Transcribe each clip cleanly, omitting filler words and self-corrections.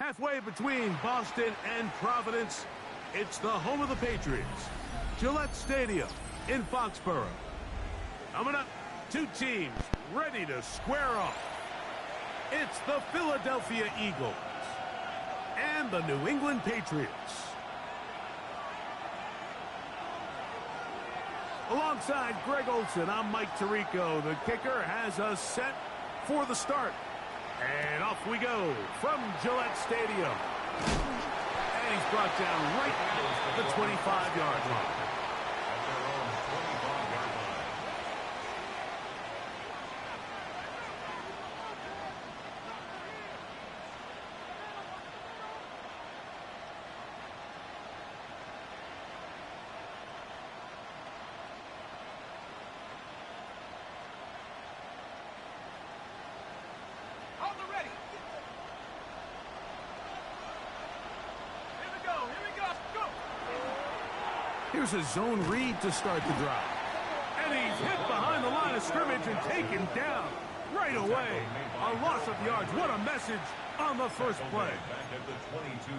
Halfway between Boston and Providence, it's the home of the Patriots, Gillette Stadium in Foxborough. Coming up, two teams ready to square off. It's the Philadelphia Eagles and the New England Patriots. Alongside Greg Olson, I'm Mike Tirico. The kicker has us set for the start. And off we go from Gillette Stadium. And he's brought down right at the 25-yard line. Here's a zone read to start the drive. And he's hit behind the line of scrimmage and taken down right away. A loss of yards. What a message on the first play.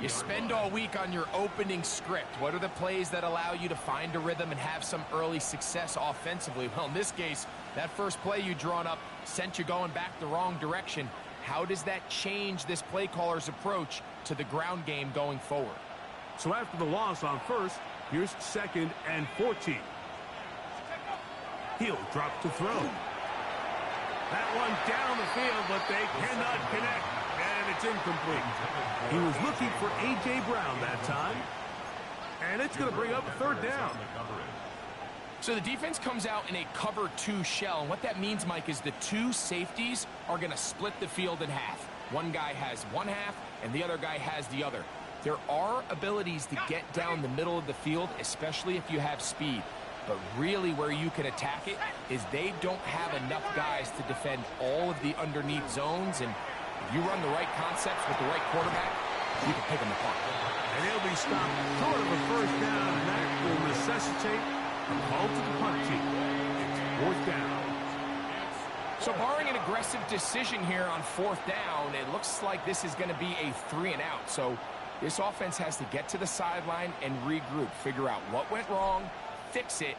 You spend all week on your opening script. What are the plays that allow you to find a rhythm and have some early success offensively? Well, in this case, that first play you drawn up sent you going back the wrong direction. How does that change this play caller's approach to the ground game going forward? So after the loss on first, here's 2nd and 14. He'll drop to throw. That one down the field, but they cannot connect, and it's incomplete. He was looking for A.J. Brown that time, and it's going to bring up a 3rd down. So the defense comes out in a cover 2 shell, and what that means, Mike, is the 2 safeties are going to split the field in half. One guy has one half, and the other guy has the other. There are abilities to get down the middle of the field, especially if you have speed. But really where you can attack it is they don't have enough guys to defend all of the underneath zones. And if you run the right concepts with the right quarterback, you can pick them apart. And he'll be stopped short of a 1st down, and that will necessitate a call to the punt team. It's 4th down. So barring an aggressive decision here on 4th down, it looks like this is going to be a 3 and out. So this offense has to get to the sideline and regroup, figure out what went wrong, fix it,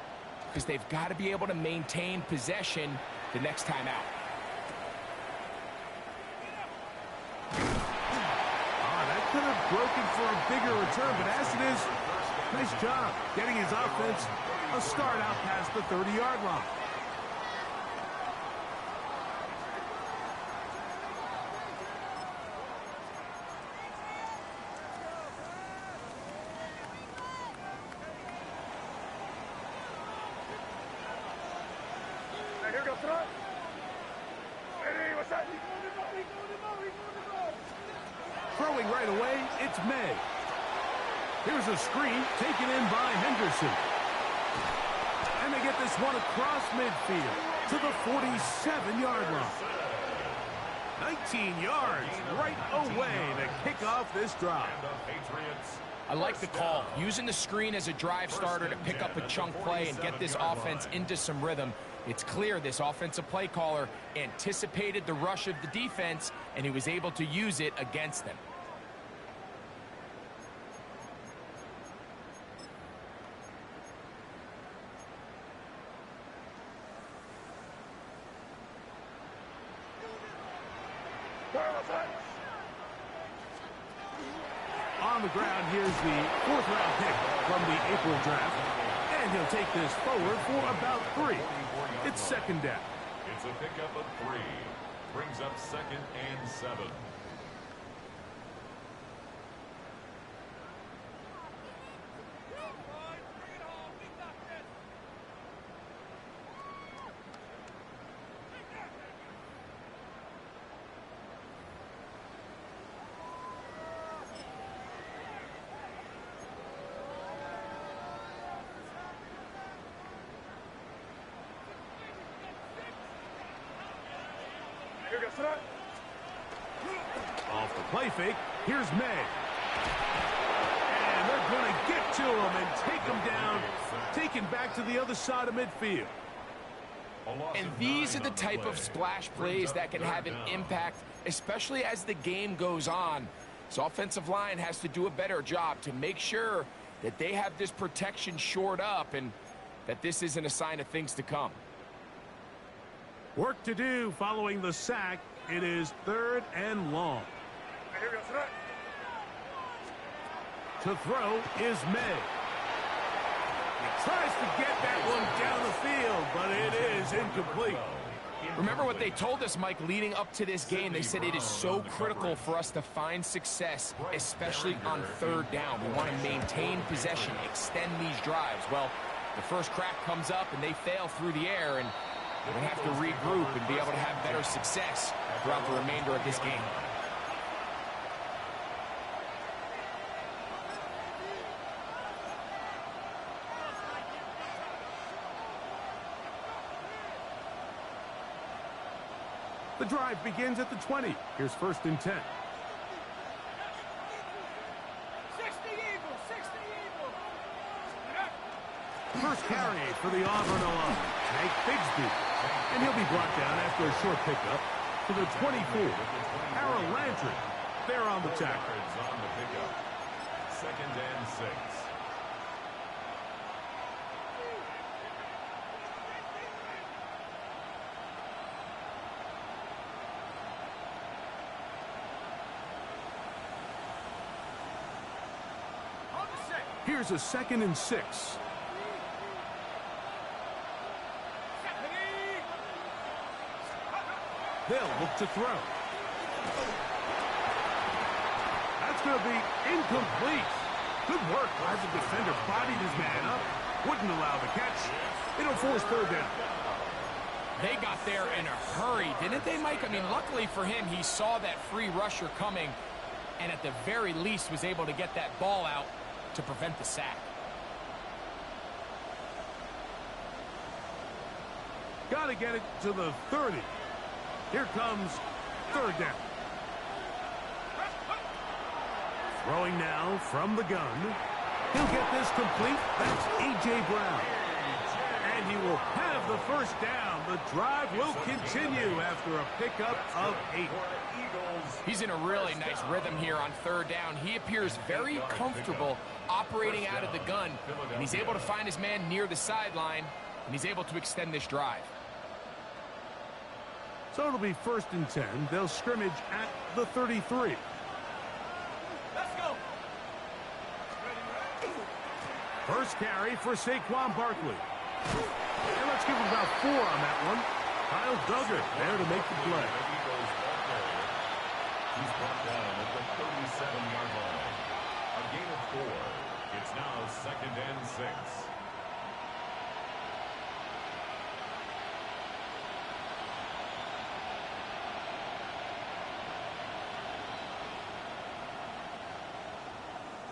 because they've got to be able to maintain possession the next time out. That could have broken for a bigger return, but as it is, nice job getting his offense a start out past the 30-yard line. Throwing right away, it's May. Here's a screen taken in by Henderson. And they get this one across midfield to the 47-yard line. 19 yards right away to kick off this drive. I like the call. Using the screen as a drive starter to pick up a chunk play and get this offense into some rhythm. It's clear this offensive play caller anticipated the rush of the defense, and he was able to use it against them. On the ground, here's the 4th-round pick from the April draft. And he'll take this forward for about 3. It's 2nd down. It's a pickup of 3. Brings up 2nd and 7. Off the play fake, here's May. And they're going to get to him and take him down, taken back to the other side of midfield. And these are the type of splash plays that can have an impact, especially as the game goes on. This offensive line has to do a better job to make sure that they have this protection shored up and that this isn't a sign of things to come. Work to do following the sack. It is 3rd and long. To throw is May. He tries to get that one down the field, but it is incomplete. Remember what they told us, Mike, leading up to this game. They said it is so critical for us to find success, especially on 3rd down. We want to maintain possession, extend these drives. Well, the first crack comes up and they fail through the air, and they have to regroup and be able to have better success throughout the remainder of this game. The drive begins at the 20. Here's 1st and 10. 60 Eagles, 60 Eagles. First carry for the Auburn alum, Hank Bigsby. And he'll be brought down after a short pickup to the 24. Harold Landry there on the tackle. On the pickup. 2nd and 6. Here's a 2nd and 6. They'll look to throw. That's going to be incomplete. Good work as the defender bodied his man up. Wouldn't allow the catch. It'll force 3rd down. They got there in a hurry, didn't they, Mike? I mean, luckily for him, he saw that free rusher coming and at the very least was able to get that ball out to prevent the sack. Got to get it to the 30. Here comes 3rd down. Throwing now from the gun. He'll get this complete. That's A.J. Brown. And he will have the 1st down. The drive will continue after a pickup of 8. He's in a really nice rhythm here on 3rd down. He appears very comfortable operating out of the gun, and he's able to find his man near the sideline, and he's able to extend this drive. So it'll be 1st and 10. They'll scrimmage at the 33. Let's go. First carry for Saquon Barkley. And let's give him about 4 on that one. Kyle Duggar there to make the play. He's brought down at the 37-yard line. A gain of 4. It's now 2nd and 6.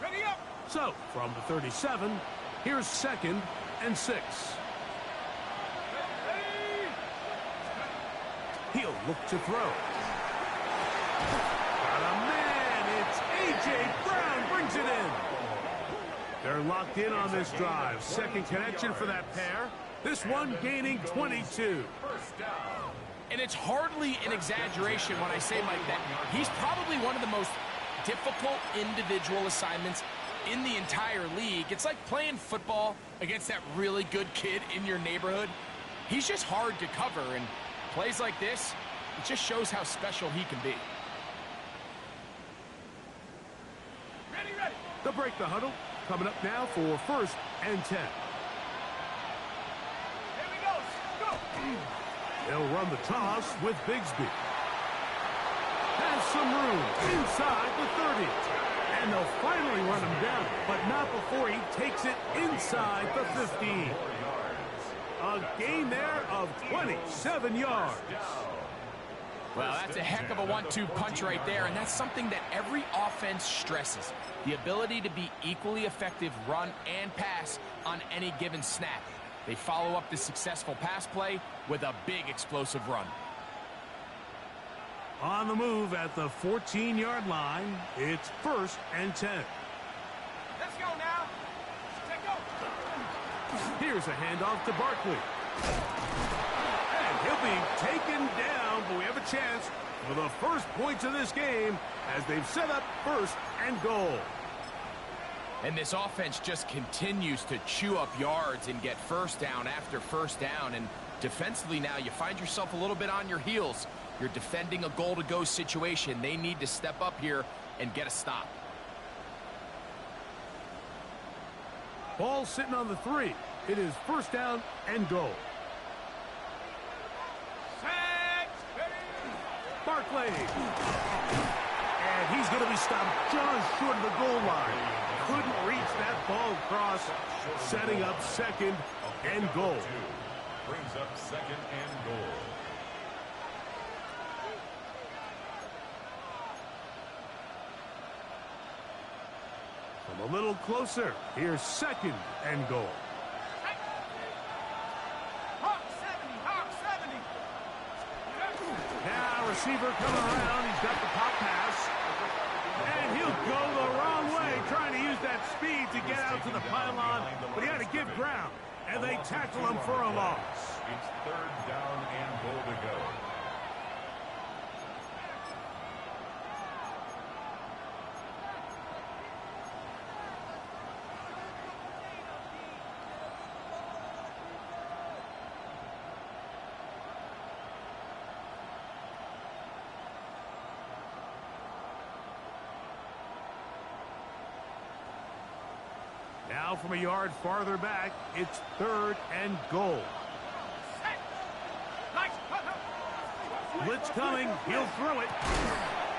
Ready up. So, from the 37, here's 2nd and 6. He'll look to throw. Got a man. It's A.J. Brown brings it in. They're locked in on this drive. 2nd connection for that pair. This one gaining 22. And it's hardly an exaggeration when I say, Mike, that he's probably one of the most difficult individual assignments in the entire league. It's like playing football against that really good kid in your neighborhood. He's just hard to cover, and plays like this, it just shows how special he can be. Ready, ready. They'll break the huddle. Coming up now for 1st and 10. Here we go. Go. They'll run the toss with Bigsby. Has some room inside the 30. And they'll finally run him down, but not before he takes it inside the 15. A gain there of 27 yards. Well, that's a heck of a 1-2 punch right there, and that's something that every offense stresses. The ability to be equally effective run and pass on any given snap. They follow up the successful pass play with a big explosive run. On the move at the 14-yard line, it's 1st and 10. Let's go now. Let's go. Here's a handoff to Barkley. And He'll be taken down, but we have a chance for the first points of this game as they've set up first and goal. And this offense just continues to chew up yards and get first down after first down. And defensively now, you find yourself a little bit on your heels. You're defending a goal-to-go situation. They need to step up here and get a stop. Ball sitting on the 3. It is first down and goal. Barkley. And he's going to be stopped just short of the goal line. Couldn't reach that ball across, setting up second and goal. Brings up second and goal. From a little closer, here's second and goal. Hawk 70, Hawk 70. Now receiver coming around. He's got the pop pass. And he'll go the wrong way, trying to use that speed to get out to the pylon, but he had to give ground, and they tackle him for a loss. It's third down and goal to go. Now from a yard farther back, it's third and goal. Blitz coming. He'll throw it.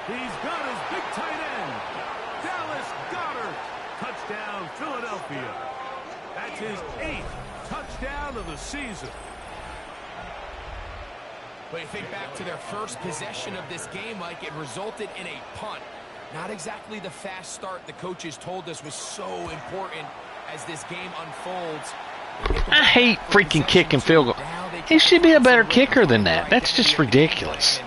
He's got his big tight end. Dallas Goedert. Touchdown, Philadelphia. That's his 8th touchdown of the season. But you think back to their first possession of this game, Mike, it resulted in a punt. Not exactly the fast start the coaches told us was so important as this game unfolds. I hate freaking kicking field goal. He should be a better kicker than that. That's just ridiculous.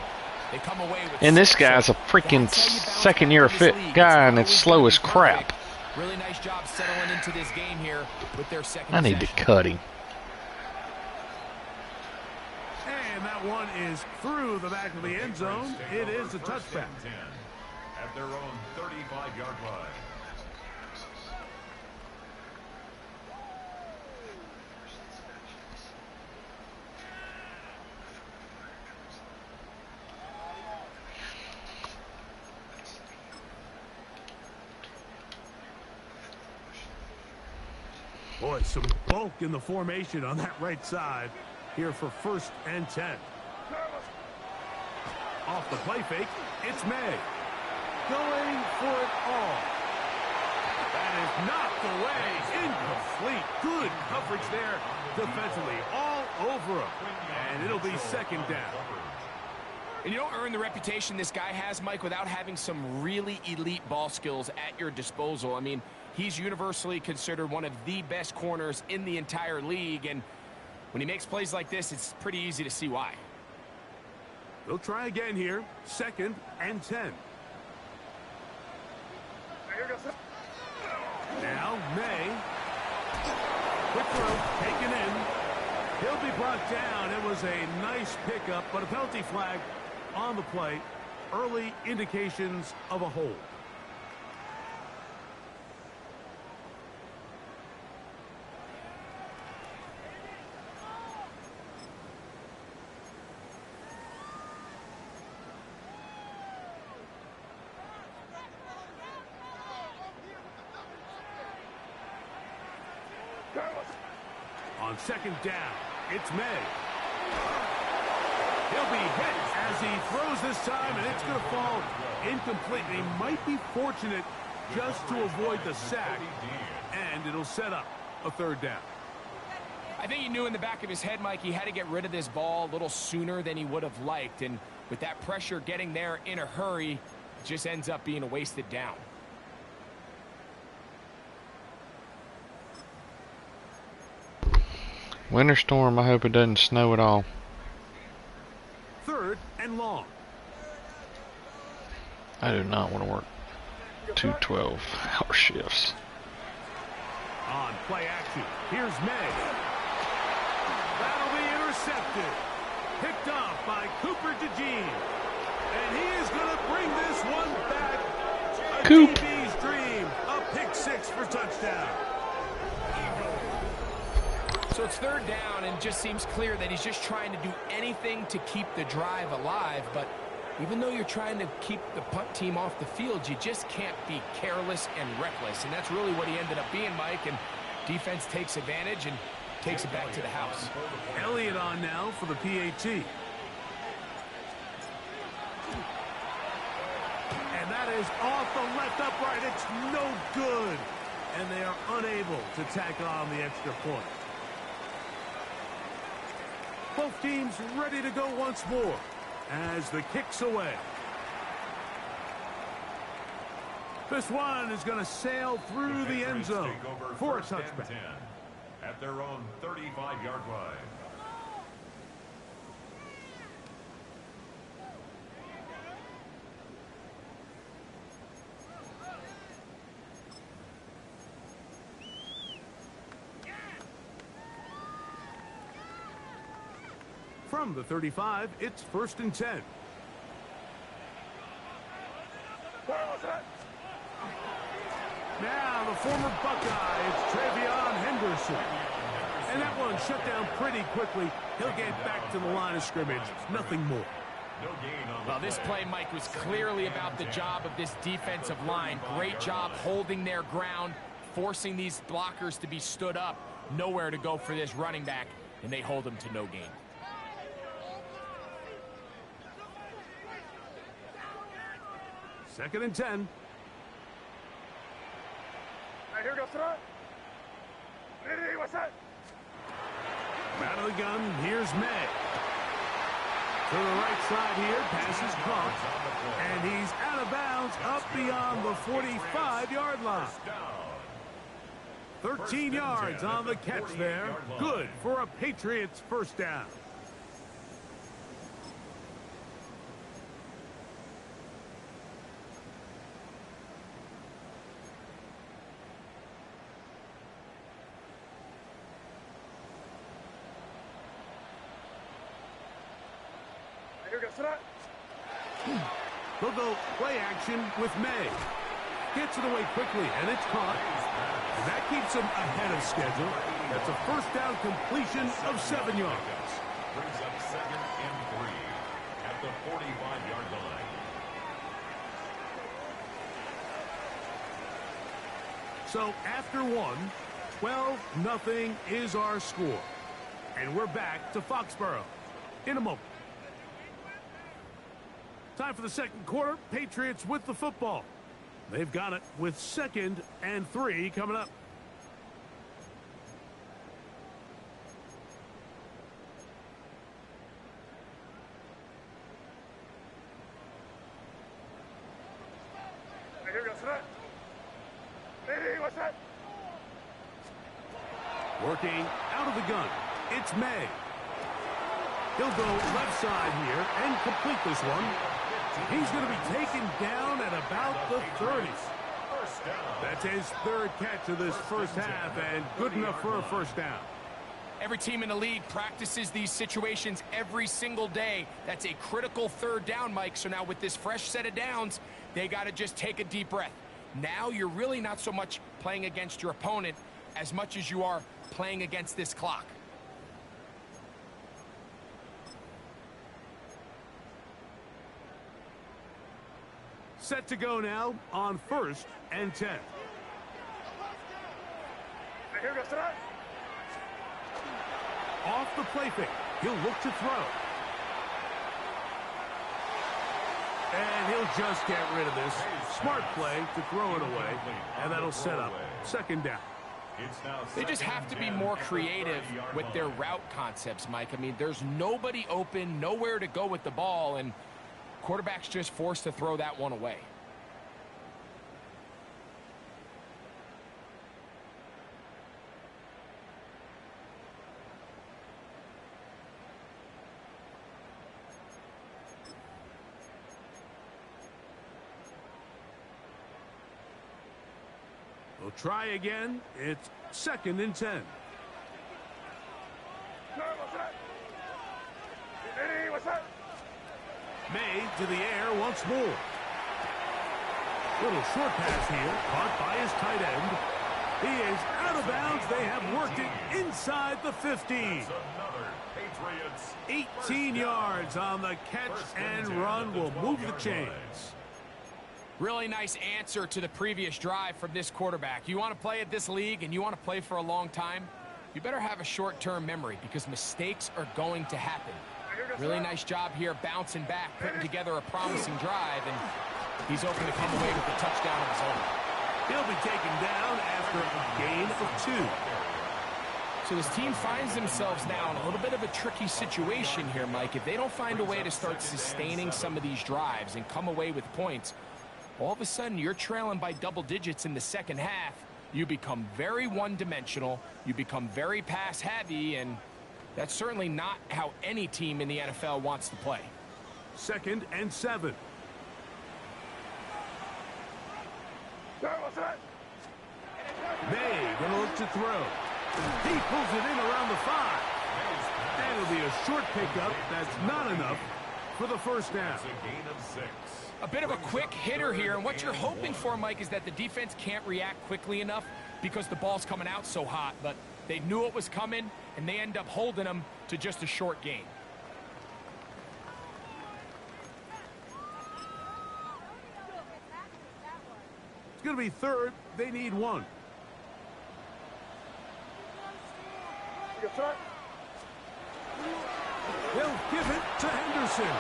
And this guy's a freaking second-year fit guy, and it's slow as crap. Really nice job settling into this game here with their second I need to cut him. And that one is through the back of the end zone. It is a touchback. At their own 35-yard line. Boy, some bulk in the formation on that right side here for first and 10. Off the play fake, it's May. Going for it all. That is knocked away. Incomplete. Good coverage there defensively. All over him. And it'll be second down. And you don't earn the reputation this guy has, Mike, without having some really elite ball skills at your disposal. I mean, he's universally considered one of the best corners in the entire league. And when he makes plays like this, it's pretty easy to see why. They'll try again here. Second and 10. Now, May. Quick throw, taken in. He'll be brought down. It was a nice pickup, but a penalty flag on the play. Early indications of a hold. On second down, it's May. He'll be hit as he throws this time, and it's going to fall incomplete. He might be fortunate just to avoid the sack, and it'll set up a third down. I think he knew in the back of his head, Mike, he had to get rid of this ball a little sooner than he would have liked. And with that pressure getting there in a hurry, it just ends up being a wasted down. Winter storm, I hope it doesn't snow at all. Third and long. I do not want to work 2 12-hour shifts. On play action, here's May. That'll be intercepted. Picked off by Cooper DeJean. And he is going to bring this one back. A DB's dream. A pick six for touchdown. So it's third down, and just seems clear that he's just trying to do anything to keep the drive alive. But even though you're trying to keep the punt team off the field, you just can't be careless and reckless. And that's really what he ended up being, Mike. And defense takes advantage and takes it back to the house. Elliott on now for the PAT. And that is off the left upright. It's no good. And they are unable to tack on the extra point. Both teams ready to go once more as the kick's away. This one is going to sail through the end zone for a touchback. At their own 35-yard line. From the 35, it's 1st and 10. Now the former Buckeye, it's Travion Henderson. And that one shut down pretty quickly. He'll get back to the line of scrimmage. Nothing more. Well, this play, Mike, was clearly about the job of this defensive line. Great job holding their ground, forcing these blockers to be stood up. Nowhere to go for this running back, and they hold him to no gain. Second and 10. Here goes tonight. What's that? Out of the gun, here's May. To the right side here, pass is caught. And he's out of bounds up beyond the 45-yard line. 13 yards on the catch there. Good for a Patriots first down. They'll go play action with May. Gets it away quickly, and it's caught. And that keeps him ahead of schedule. That's a first down completion of 7 yards. Brings up 2nd and 3 at the 45-yard line. So after one, 12-0 is our score. And we're back to Foxborough in a moment. Time for the second quarter. Patriots with the football. They've got it with 2nd and 3 coming up. Here goes tonight. What's that? Working out of the gun. It's May. He'll go left side here and complete this one. He's going to be taken down at about the 30s. That's his 3rd catch of this first half, and good enough for a first down. Every team in the league practices these situations every single day. That's a critical 3rd down, Mike. So now with this fresh set of downs, they got to just take a deep breath. Now you're really not so much playing against your opponent as much as you are playing against this clock. Set to go now on 1st and 10. Here goes tonight. Off the play fake. He'll look to throw. And he'll just get rid of this. Smart play to throw it away. And that'll set up 2nd down. They just have to be more creative with their route concepts, Mike. I mean, there's nobody open, nowhere to go with the ball, and quarterback's just forced to throw that one away. We'll try again. It's 2nd and 10. Ready, what's that? May to the air once more. Little short pass here, caught by his tight end. He is out of bounds. They have worked it inside the 15. 18 yards on the catch and run will move the chains. Really nice answer to the previous drive from this quarterback. You want to play at this league and you want to play for a long time, you better have a short-term memory because mistakes are going to happen. Really nice job here bouncing back, putting together a promising drive, and he's open to come away with a touchdown of his own. He'll be taken down after a gain of 2. So this team finds themselves now in a little bit of a tricky situation here, Mike. If they don't find a way to start sustaining some of these drives and come away with points, all of a sudden you're trailing by double digits in the second half. You become very one-dimensional, you become very pass-heavy, and that's certainly not how any team in the NFL wants to play. 2nd and 7. May gonna look to throw. He pulls it in around the 5. And it'll be a short pickup. That's not enough for the first down. A gain of 6. A bit of a quick hitter here, and what you're hoping for, Mike, is that the defense can't react quickly enough because the ball's coming out so hot, but they knew it was coming, and they end up holding them to just a short gain. It's going to be 3rd. They need 1. They'll give it to Henderson.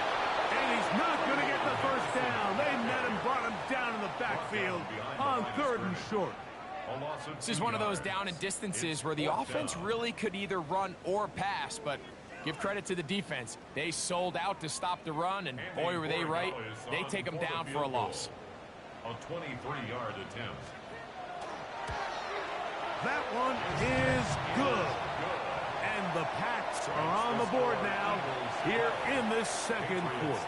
And he's not going to get the first down. They met him, brought him down in the backfield on 3rd and short. This is one of those down and distances where the offense really could either run or pass, but give credit to the defense. They sold out to stop the run, and boy, were they right. They take them down for a loss. A 23-yard attempt. That one is good. And the Pats are on the board now here in this second quarter.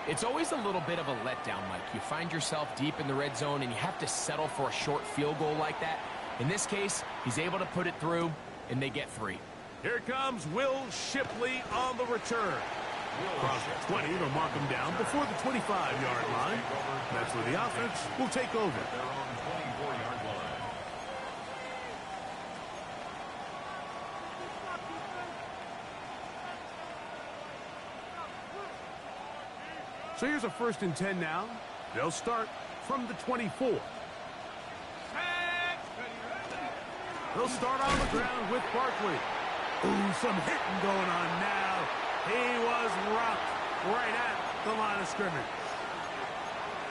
It's always a little bit of a letdown, Mike. You find yourself deep in the red zone and you have to settle for a short field goal like that. In this case, he's able to put it through, and they get 3. Here comes Will Shipley on the return. Across the 20 to mark him down before the 25-yard line. That's where the offense will take over. They're on 24-yard line. So here's a 1st and 10 now. They'll start from the 24. They'll start on the ground with Barkley. Ooh, some hitting going on now. He was rocked right at the line of scrimmage.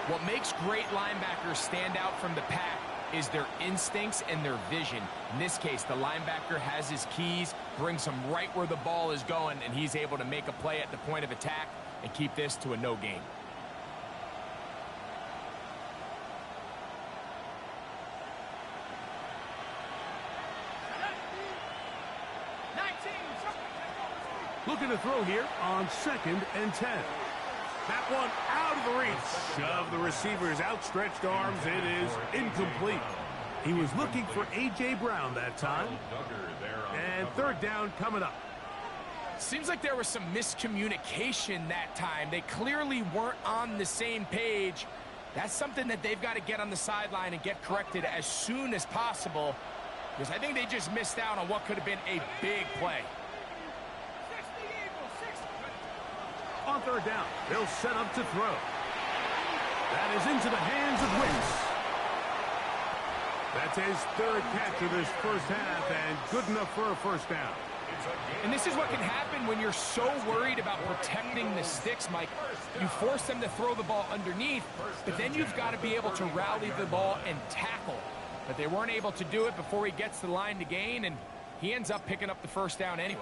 What makes great linebackers stand out from the pack is their instincts and their vision. In this case, the linebacker has his keys, brings him right where the ball is going, and he's able to make a play at the point of attack and keep this to a no gain. Looking to throw here on 2nd and 10. That one out of the reach of the receiver's outstretched arms. It is incomplete. He was looking for A.J. Brown that time. And 3rd down coming up. Seems like there was some miscommunication that time. They clearly weren't on the same page. That's something that they've got to get on the sideline and get corrected as soon as possible, because I think they just missed out on what could have been a big play. On 3rd down, they'll set up to throw. That is into the hands of Wicks. That's his 3rd catch of this first half, and good enough for a first down. And this is what can happen when you're so worried about protecting the sticks, Mike. You force them to throw the ball underneath, but then you've got to be able to rally the ball and tackle. But they weren't able to do it before he gets the line to gain, and he ends up picking up the first down anyway.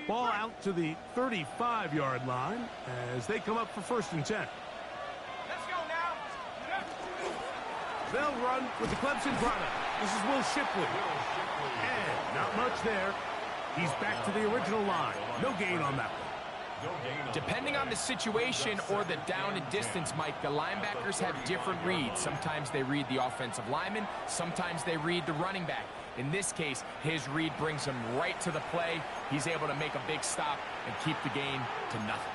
Ball out to the 35-yard line as they come up for 1st and 10. Let's go now. They'll run with the Clemson product. This is Will Shipley. And not much there. He's back to the original line. No gain on that one. Depending on the situation or the down and distance, Mike, the linebackers have different reads. Sometimes they read the offensive lineman. Sometimes they read the running back. In this case, his read brings him right to the play. He's able to make a big stop and keep the gain to nothing.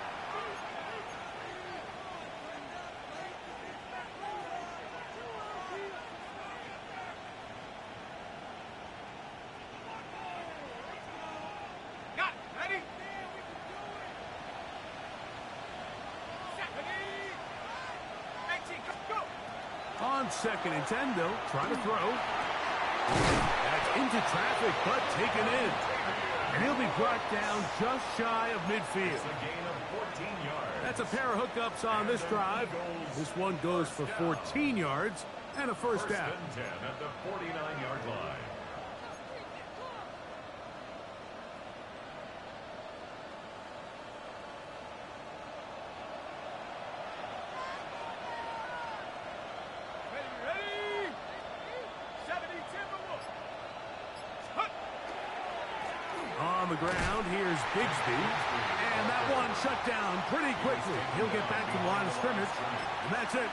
On 2nd and 10, though, trying to throw. That's into traffic, but taken in. And he'll be brought down just shy of midfield. It's a gain of 14 yards. That's a pair of hookups on this drive. This one goes for 14 yards and a first down. First and 10 at the 49-yard line. On the ground, here's Bigsby. And that one shut down pretty quickly. He'll get back to the line of scrimmage. And that's it.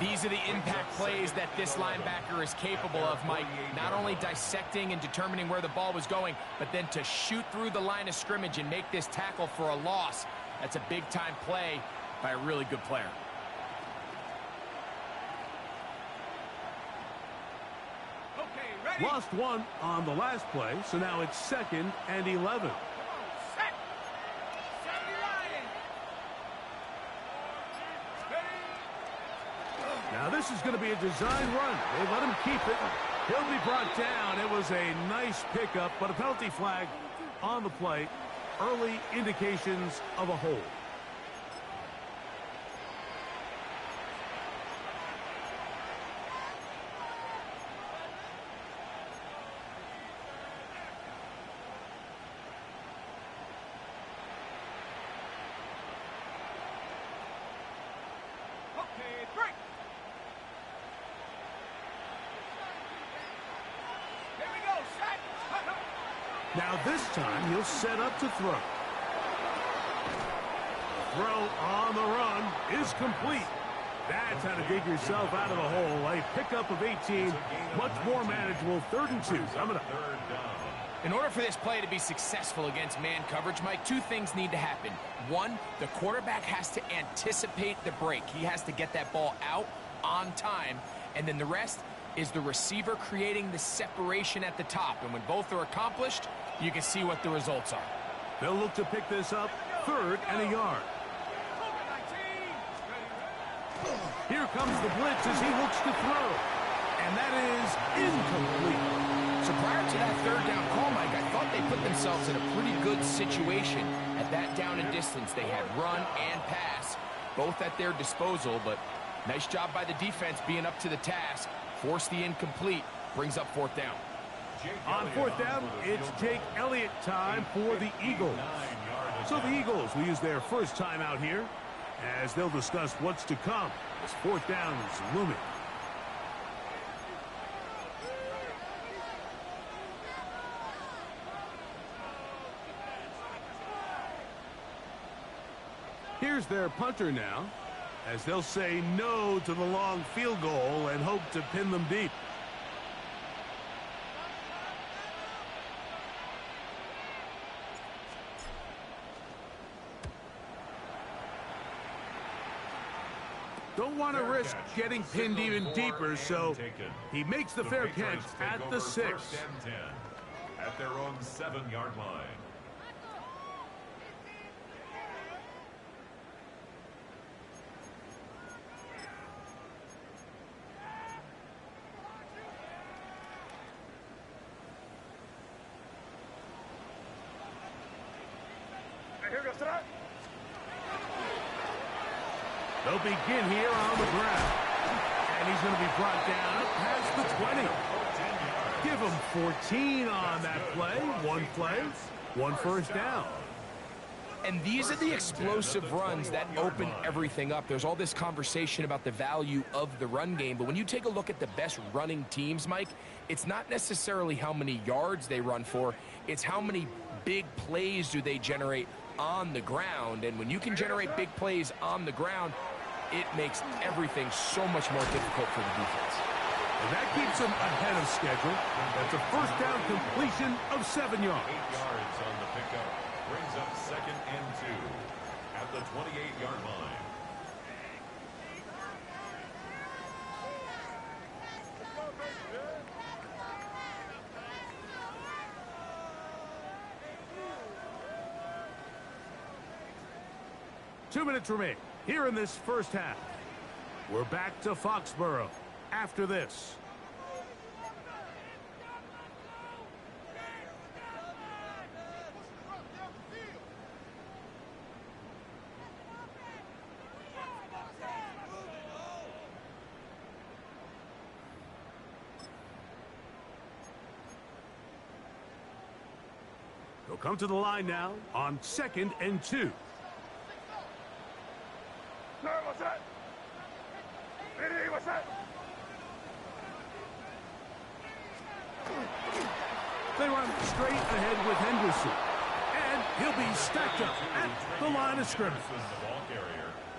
These are the impact plays that this linebacker is capable of, Mike. Not only dissecting and determining where the ball was going, but then to shoot through the line of scrimmage and make this tackle for a loss. That's a big-time play by a really good player. Lost one on the last play, so now it's 2nd and 11. Now this is going to be a design run. They let him keep it. He'll be brought down. It was a nice pickup, but a penalty flag on the play. Early indications of a hold. Now this time he'll set up to throw. Throw on the run is complete. That's how to dig yourself out of the hole. A pickup of 18, much more manageable. 3rd and 2. Coming up. In order for this play to be successful against man coverage, Mike, two things need to happen. One, the quarterback has to anticipate the break. He has to get that ball out on time. And then the rest is the receiver creating the separation at the top. And when both are accomplished, you can see what the results are. They'll look to pick this up 3rd and a yard. Here comes the blitz as he looks to throw. And that is incomplete. So prior to that 3rd down call, Mike, I thought they put themselves in a pretty good situation at that down and distance. They had run and pass, both at their disposal, but nice job by the defense being up to the task. Force the incomplete, brings up 4th down. On 4th down, it's Jake Elliott time for the Eagles. So the Eagles will use their first time out here as they'll discuss what's to come as 4th down is looming. Here's their punter now, as they'll say no to the long field goal and hope to pin them deep. Don't want to risk getting pinned even deeper, so he makes the fair catch at the 6. At their own 7-yard line. They'll begin here on the ground. And he's going to be brought down past the 20. Give him 14 on that play. One first down. And these are the explosive runs that open everything up. There's all this conversation about the value of the run game, but when you take a look at the best running teams, Mike, it's not necessarily how many yards they run for, it's how many big plays do they generate on the ground. And when you can generate big plays on the ground, it makes everything so much more difficult for the defense. And that keeps them ahead of schedule. That's a first down completion of 7 yards. 8 yards on the pickup. Brings up 2nd and 2 at the 28-yard line. Two minutes remain here in this first half. We're back to Foxborough after this. They'll come to the line now on 2nd and 2. They run straight ahead with Henderson. And he'll be stacked up at the line of scrimmage.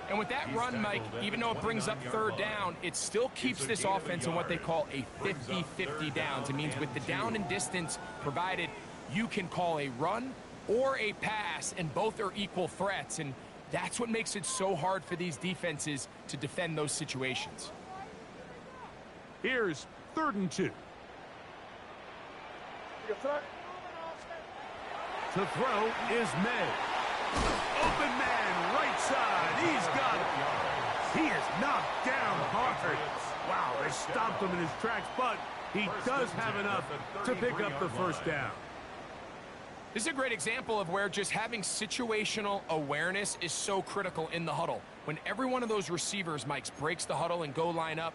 And with that run, Mike, even though it brings up 3rd down, it still keeps this offense in what they call a 50-50 downs. It means with the down and distance provided, you can call a run or a pass, and both are equal threats. And that's what makes it so hard for these defenses to defend those situations. Here's 3rd and 2. To throw is May. Open man, right side. He's got it. He is knocked down hard. Wow, they stopped him in his tracks, but he does have enough to pick up the first down. This is a great example of where just having situational awareness is so critical in the huddle. When every one of those receivers, Mike, breaks the huddle and go line up,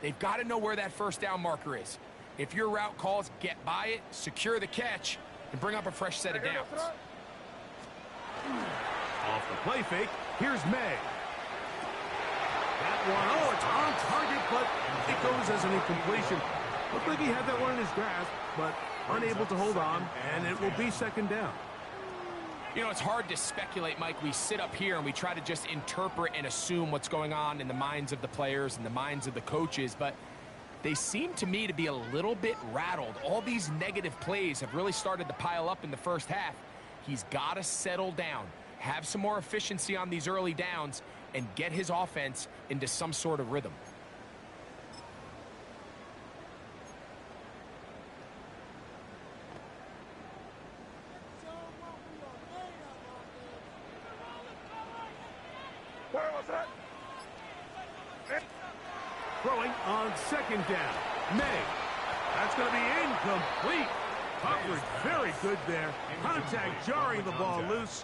they've got to know where that first down marker is. If your route calls, get by it, secure the catch, and bring up a fresh set of downs. Off the play fake, here's May. That one, oh, it's on target, but it goes as an incompletion. Looked like he had that one in his grasp, but unable to hold on, and it will be 2nd down. You know, it's hard to speculate, Mike. We sit up here and we try to just interpret and assume what's going on in the minds of the players and the minds of the coaches, but they seem to me to be a little bit rattled. All these negative plays have really started to pile up in the first half. He's got to settle down, have some more efficiency on these early downs, and get his offense into some sort of rhythm. Throwing on 2nd down. May. That's going to be incomplete. Coverage very good there. Contact jarring the ball loose.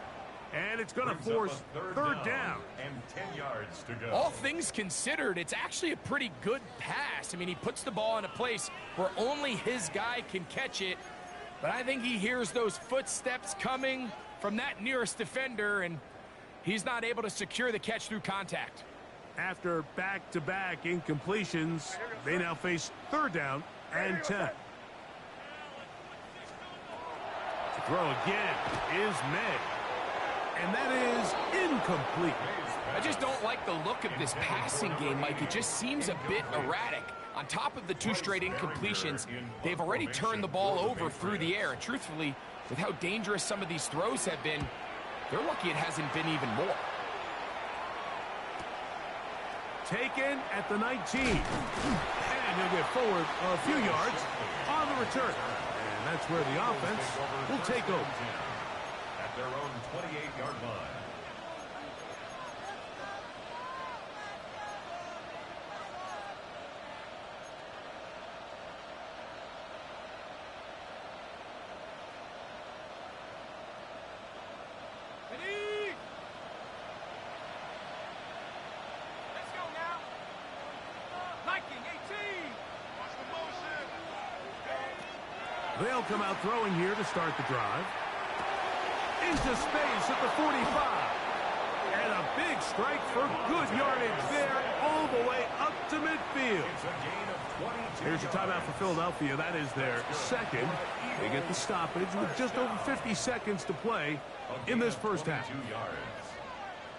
And it's going to force 3rd down. And 10 yards to go. All things considered, it's actually a pretty good pass. I mean, he puts the ball in a place where only his guy can catch it. But I think he hears those footsteps coming from that nearest defender, and he's not able to secure the catch through contact. After back-to-back incompletions, they now face 3rd down and 10. To throw again is May. And that is incomplete. I just don't like the look of this passing game, Mike. It just seems a bit erratic. On top of the 2 straight incompletions, they've already turned the ball over through the air. And truthfully, with how dangerous some of these throws have been, they're lucky it hasn't been even more. Taken at the 19. And he'll get forward a few yards on the return. And that's where the offense will take over. At their own 28-yard line. They'll come out throwing here to start the drive. Into space at the 45. And a big strike for good yardage there, all the way up to midfield. It's a gain of 22 Here's your timeout for Philadelphia. That is their second. They get the stoppage with just over 50 seconds to play in this first half. 22 yards.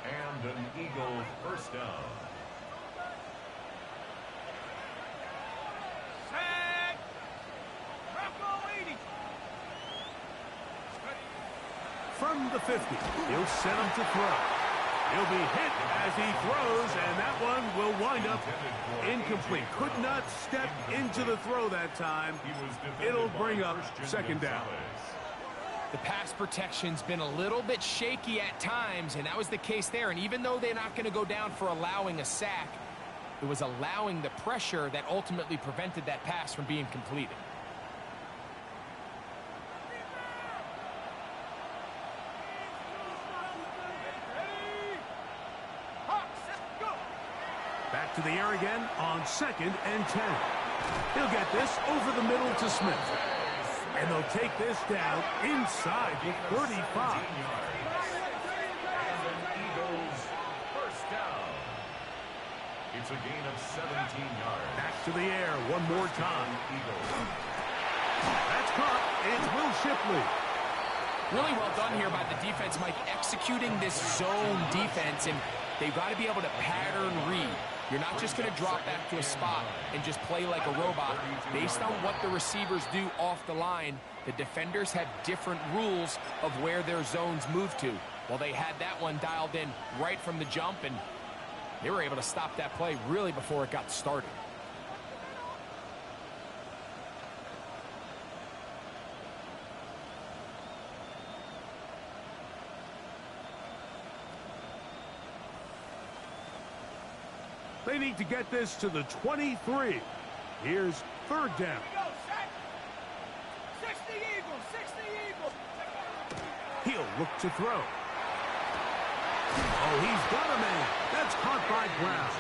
And an Eagle first down. From the 50, he'll set him to throw. He'll be hit as he throws, and that one will wind up incomplete. Could not step into the throw that time. It'll bring up second down. The pass protection's been a little bit shaky at times, and that was the case there. And even though they're not going to go down for allowing a sack, it was allowing the pressure that ultimately prevented that pass from being completed. Back to the air again on 2nd and 10. He'll get this over the middle to Smith. And they'll take this down inside the 35. Eagles first down. It's a gain of 17 yards. Back to the air one more time. That's caught. It's Will Shipley. Really well done here by the defense, Mike, executing this zone defense, and they've got to be able to pattern read. You're not just going to drop back to a spot and just play like a robot. Based on what the receivers do off the line, the defenders have different rules of where their zones move to. Well, they had that one dialed in right from the jump, and they were able to stop that play really before it got started. They need to get this to the 23. Here's 3rd down. 60 Eagles, 60 Eagles. He'll look to throw. Oh, he's got a man. That's caught by Brown.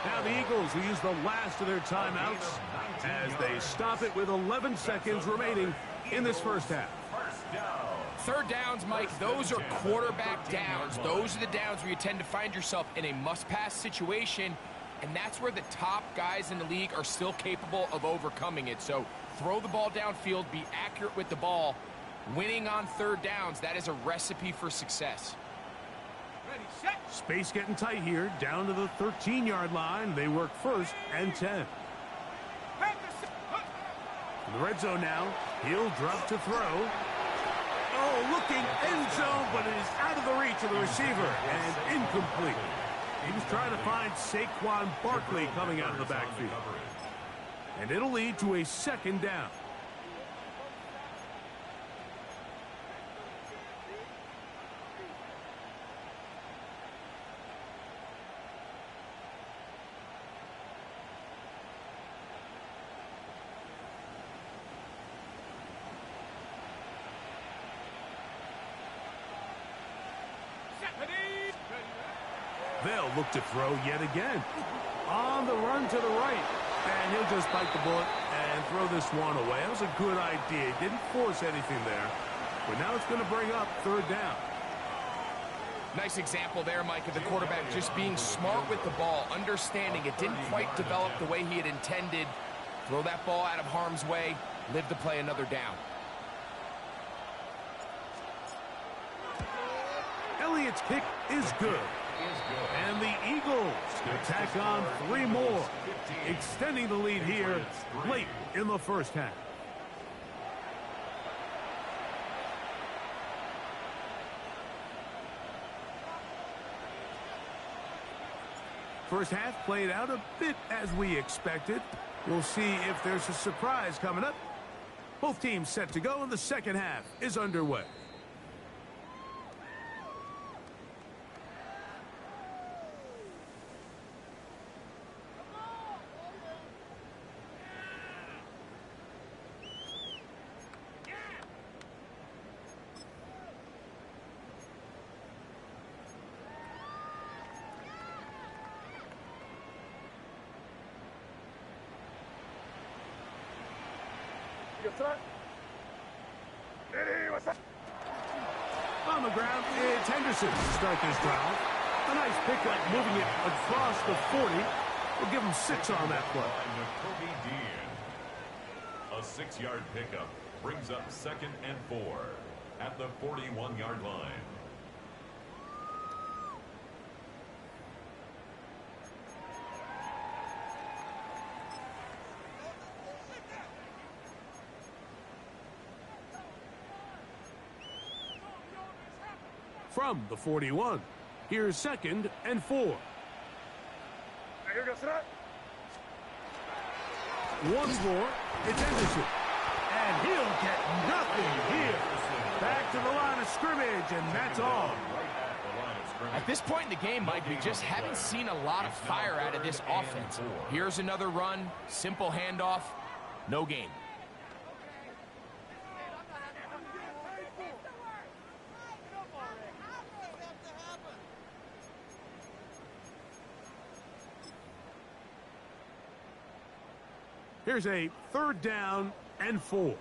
Now the Eagles will use the last of their timeouts as they stop it with 11 seconds remaining in this first half. 3rd downs, Mike, those are quarterback downs. Those are the downs where you tend to find yourself in a must-pass situation, and that's where the top guys in the league are still capable of overcoming it. So throw the ball downfield, be accurate with the ball. Winning on 3rd downs, that is a recipe for success. Ready, set. Space getting tight here, down to the 13-yard line. They work 1st and 10. In the red zone now, he'll drop to throw. Oh, looking end zone, but it is out of the reach of the receiver and incomplete. He was trying to find Saquon Barkley coming out of the backfield. And it'll lead to a 2nd down. They'll look to throw yet again. On the run to the right. And he'll just bite the bullet and throw this one away. That was a good idea. He didn't force anything there. But now it's going to bring up 3rd down. Nice example there, Mike, of the quarterback just being smart with the ball, understanding it didn't quite develop the way he had intended. Throw that ball out of harm's way, live to play another down. Elliott's kick is good. And the Eagles attack on 3 more, extending the lead here late in the first half. First half played out a bit as we expected. We'll see if there's a surprise coming up. Both teams set to go, and the second half is underway. On the ground. It's Henderson to start this drive. A nice pickup, moving it across the 40. We'll give him 6 on that play. A 6-yard pickup brings up 2nd and 4 at the 41-yard line. From the 41, here's 2nd and 4. Once more, it's Henderson. And he'll get nothing here. Back to the line of scrimmage, and that's all. At this point in the game, Mike, we just haven't seen a lot of fire out of this offense. Here's another run, simple handoff, no gain. Here's a 3rd down and 4.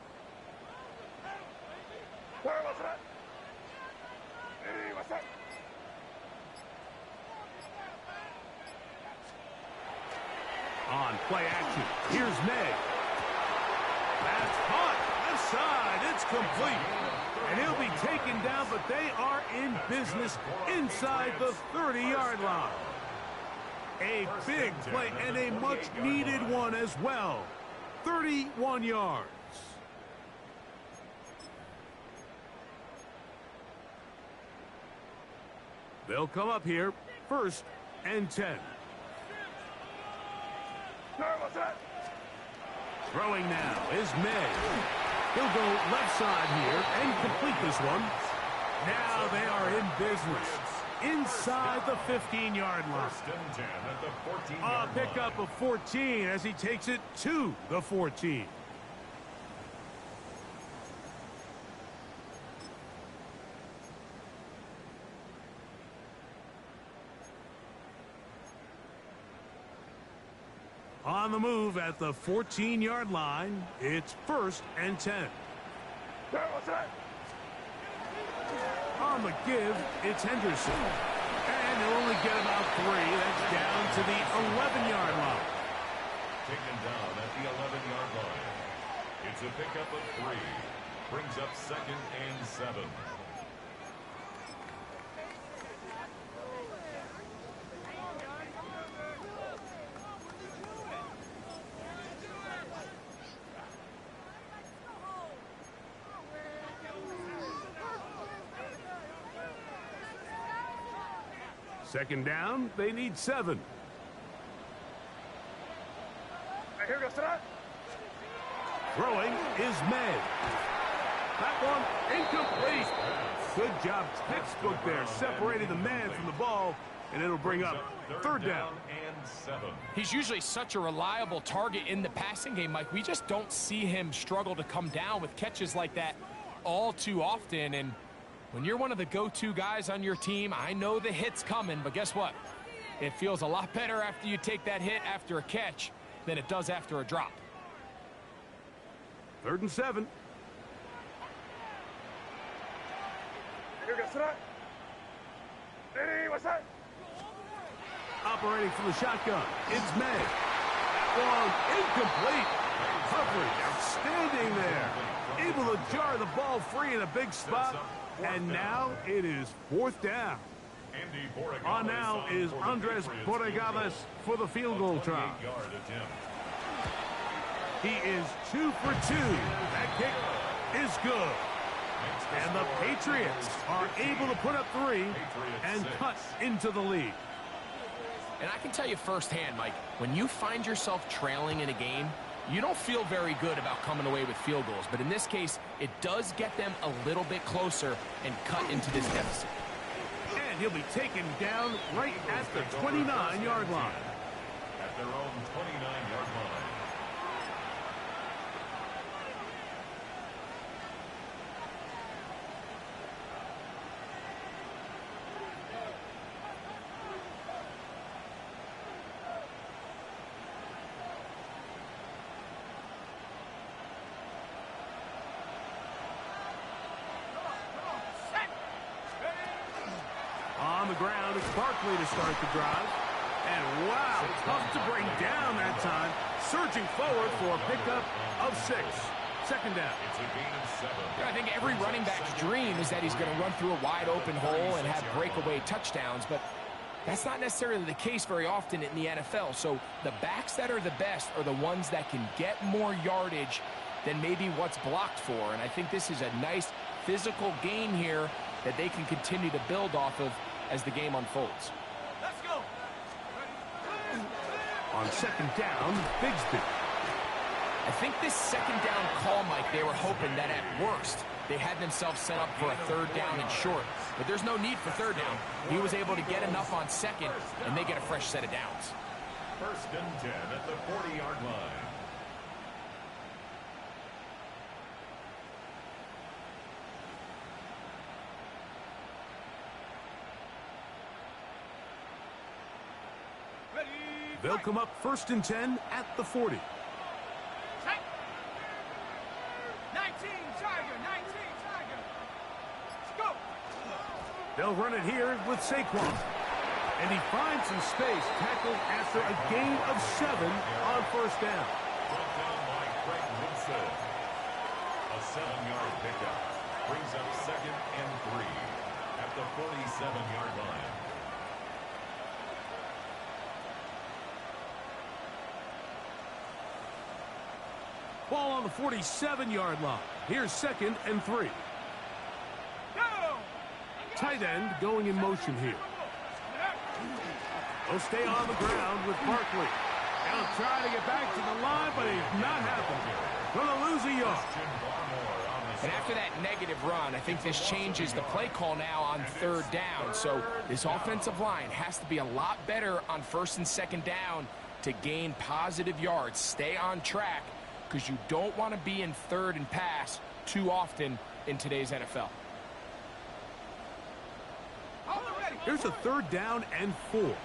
On play action, here's May. That's caught. Left side, it's complete. And he'll be taken down, but they are in business inside the 30-yard line. A big play and a much-needed one as well. 31 yards. They'll come up here, 1st and 10. Throwing now is May. He'll go left side here and complete this one. Now they are in business inside the 15-yard line. A pickup of 14 as he takes it to the 14. On the move at the 14-yard line, it's 1st and 10. On the give, it's Henderson. And he'll only get about 3. That's down to the 11-yard line. Taken down at the 11-yard line. It's a pickup of 3. Brings up 2nd and 7. Second down, they need 7. Throwing is May. That one incomplete. Good job, textbook there, separating the man from the ball, and it'll bring up 3rd down. And 7. He's usually such a reliable target in the passing game, Mike. We just don't see him struggle to come down with catches like that all too often. And when you're one of the go-to guys on your team, I know the hit's coming, but guess what? It feels a lot better after you take that hit after a catch than it does after a drop. 3rd and 7. Operating from the shotgun, it's May. That one incomplete. Coverage outstanding there. Able to jar the ball free in a big spot. And now it is 4th down. On now is Andres Borregales for the field goal try. He is 2 for 2. That kick is good. And the Patriots are able to put up 3 and cut into the lead. And I can tell you firsthand, Mike, when you find yourself trailing in a game, you don't feel very good about coming away with field goals. But in this case, it does get them a little bit closer and cut into this deficit. And he'll be taken down right at the 29-yard line. At their own 29-yard line. the ground. It's Barkley to start the drive. And wow, tough to bring down that time. Surging forward for a pickup of 6. Second down. It's a gain of 7. I think every running back's dream is that he's going to run through a wide open hole and have breakaway touchdowns, but that's not necessarily the case very often in the NFL. So the backs that are the best are the ones that can get more yardage than maybe what's blocked for. And I think this is a nice physical gain here that they can continue to build off of as the game unfolds. Let's go. On second down, Bigsby. I think this second down call, Mike, they were hoping that at worst they had themselves set up for a third down and short. But there's no need for third down. He was able to get enough on second, and they get a fresh set of downs. 1st and 10 at the 40-yard line. Ready. They'll come up 1st and 10 at the 40. Check. 19 Tiger. 19 Tiger. Let's go. They'll run it here with Saquon. And he finds some space, tackled after a gain of 7 on 1st down. Brought down by Craig Woodson. A 7-yard pickup. Brings up 2nd and 3 at the 47-yard line. Ball on the 47-yard line. Here's 2nd and 3. Go. Tight end going in motion here. They'll stay on the ground with Barkley. They'll try to get back to the line, but it's not happening. Gonna lose a yard. And after that negative run, I think this changes the play call now on 3rd down. So this offensive line has to be a lot better on 1st and 2nd down to gain positive yards. Stay on track, because you don't want to be in 3rd and pass too often in today's NFL. Here's a 3rd down and 4.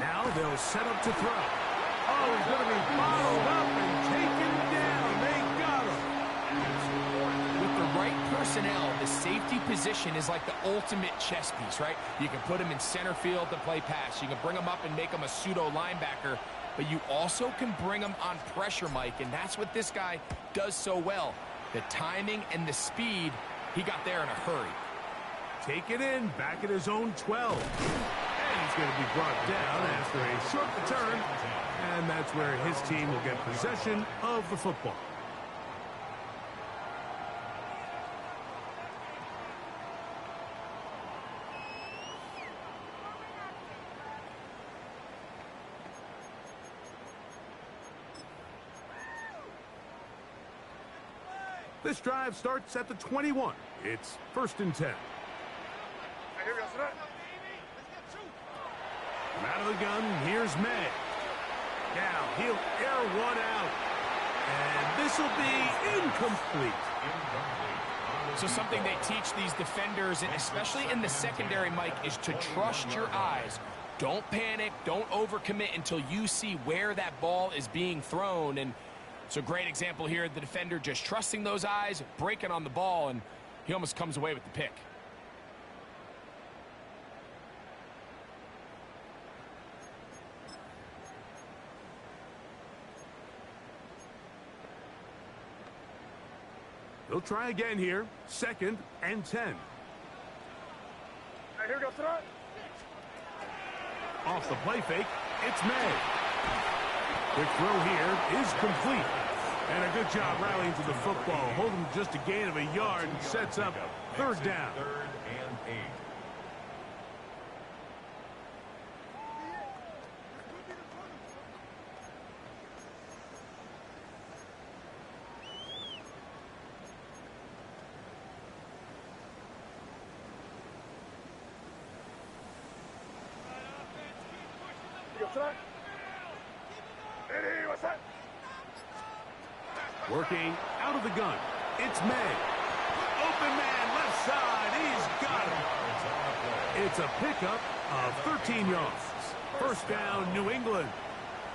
Now they'll set up to throw. Oh, he's going to be followed up and taken down. They got him. With the right personnel, the safety position is like the ultimate chess piece, right? You can put him in center field to play pass. You can bring him up and make him a pseudo linebacker, but you also can bring him on pressure, Mike, and that's what this guy does so well. The timing and the speed, he got there in a hurry. Take it in, back at his own 12. And he's going to be brought down after a short return. And that's where his team will get possession of the football. This drive starts at the 21. It's 1st and 10. From out of the gun, here's May. Now he'll air one out. And this will be incomplete. So something they teach these defenders, and especially in the secondary, Mike, is to trust your eyes. Don't panic. Don't overcommit until you see where that ball is being thrown. And it's a great example here. The defender just trusting those eyes, breaking on the ball, and he almost comes away with the pick. They'll try again here. 2nd and 10. Here we go, throw it. Off the play fake, it's May. Quick throw here is complete. And a good job rallying to the football. Holding just a gain of a yard and sets up 3rd down. 3rd and 8. Working out of the gun. It's May. Open man, left side. He's got him. It's a pickup of 13 yards. 1st down, New England.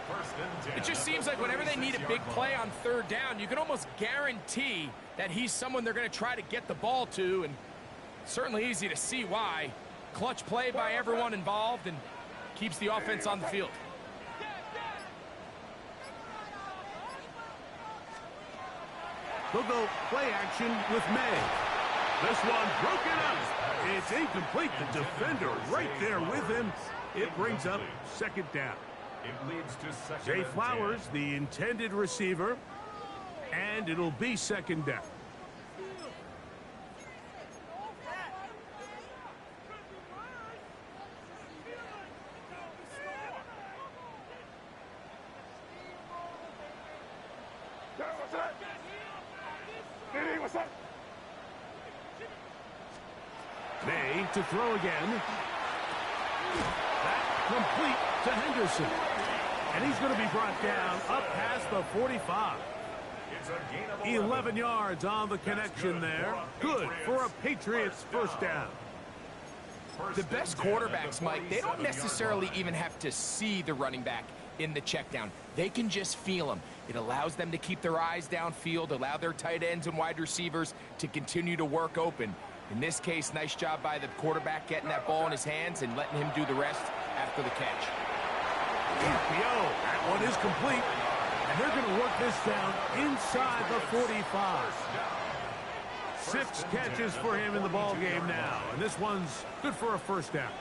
First and 10. It just seems like whenever they need a big play on third down, you can almost guarantee that he's someone they're going to try to get the ball to, and certainly easy to see why. Clutch play by everyone involved and keeps the offense on the field. They'll go play action with May. This one broken up. It's incomplete. The defender right there with him. It brings up second down. It leads to second Zay and Flowers, 10. the intended receiver, and it'll be second down. May to throw again. That complete to Henderson. And he's going to be brought down up past the 45. It's a gain of 11 yards on the connection there. Good for a Patriots first down. The best quarterbacks, Mike, they don't necessarily even have to see the running back in the check down. They can just feel him. It allows them to keep their eyes downfield, allow their tight ends and wide receivers to continue to work open. In this case, nice job by the quarterback getting that ball in his hands and letting him do the rest after the catch. That one is complete. And they're going to work this down inside the 45. 6 catches for him in the ball game now. And this one's good for a first down.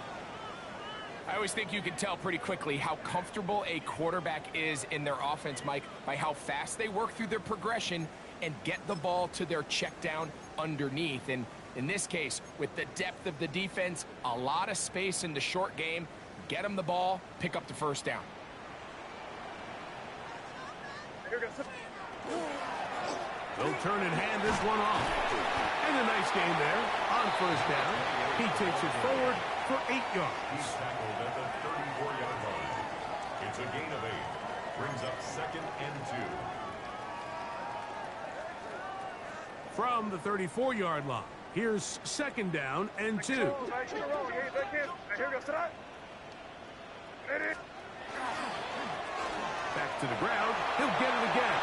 I always think you can tell pretty quickly how comfortable a quarterback is in their offense, Mike, by how fast they work through their progression and get the ball to their check down underneath. And in this case, with the depth of the defense, a lot of space in the short game, get them the ball, pick up the first down. They'll turn and hand this one off. And a nice gain there on first down. He takes it forward for 8 yards. He's tackled at the 34-yard line. It's a gain of 8. Brings up second and 2. From the 34-yard line, here's second down and 2. Back to the ground. He'll get it again.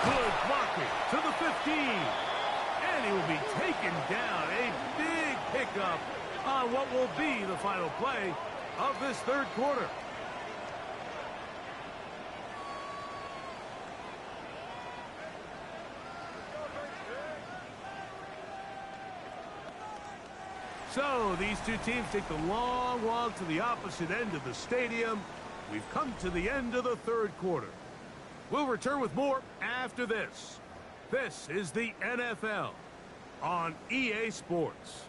Good blocking to the 15. And he will be taken down. A big pickup on what will be the final play of this third quarter. So these two teams take the long walk to the opposite end of the stadium. We've come to the end of the third quarter. We'll return with more after this. This is the NFL on EA Sports.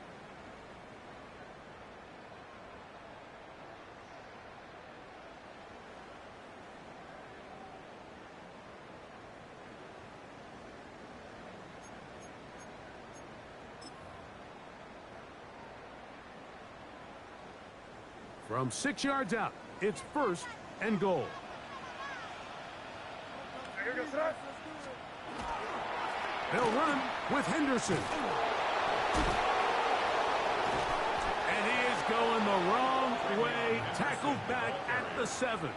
From 6 yards out, it's first and goal. They'll run with Henderson. And he is going the wrong way. Tackled back at the 7.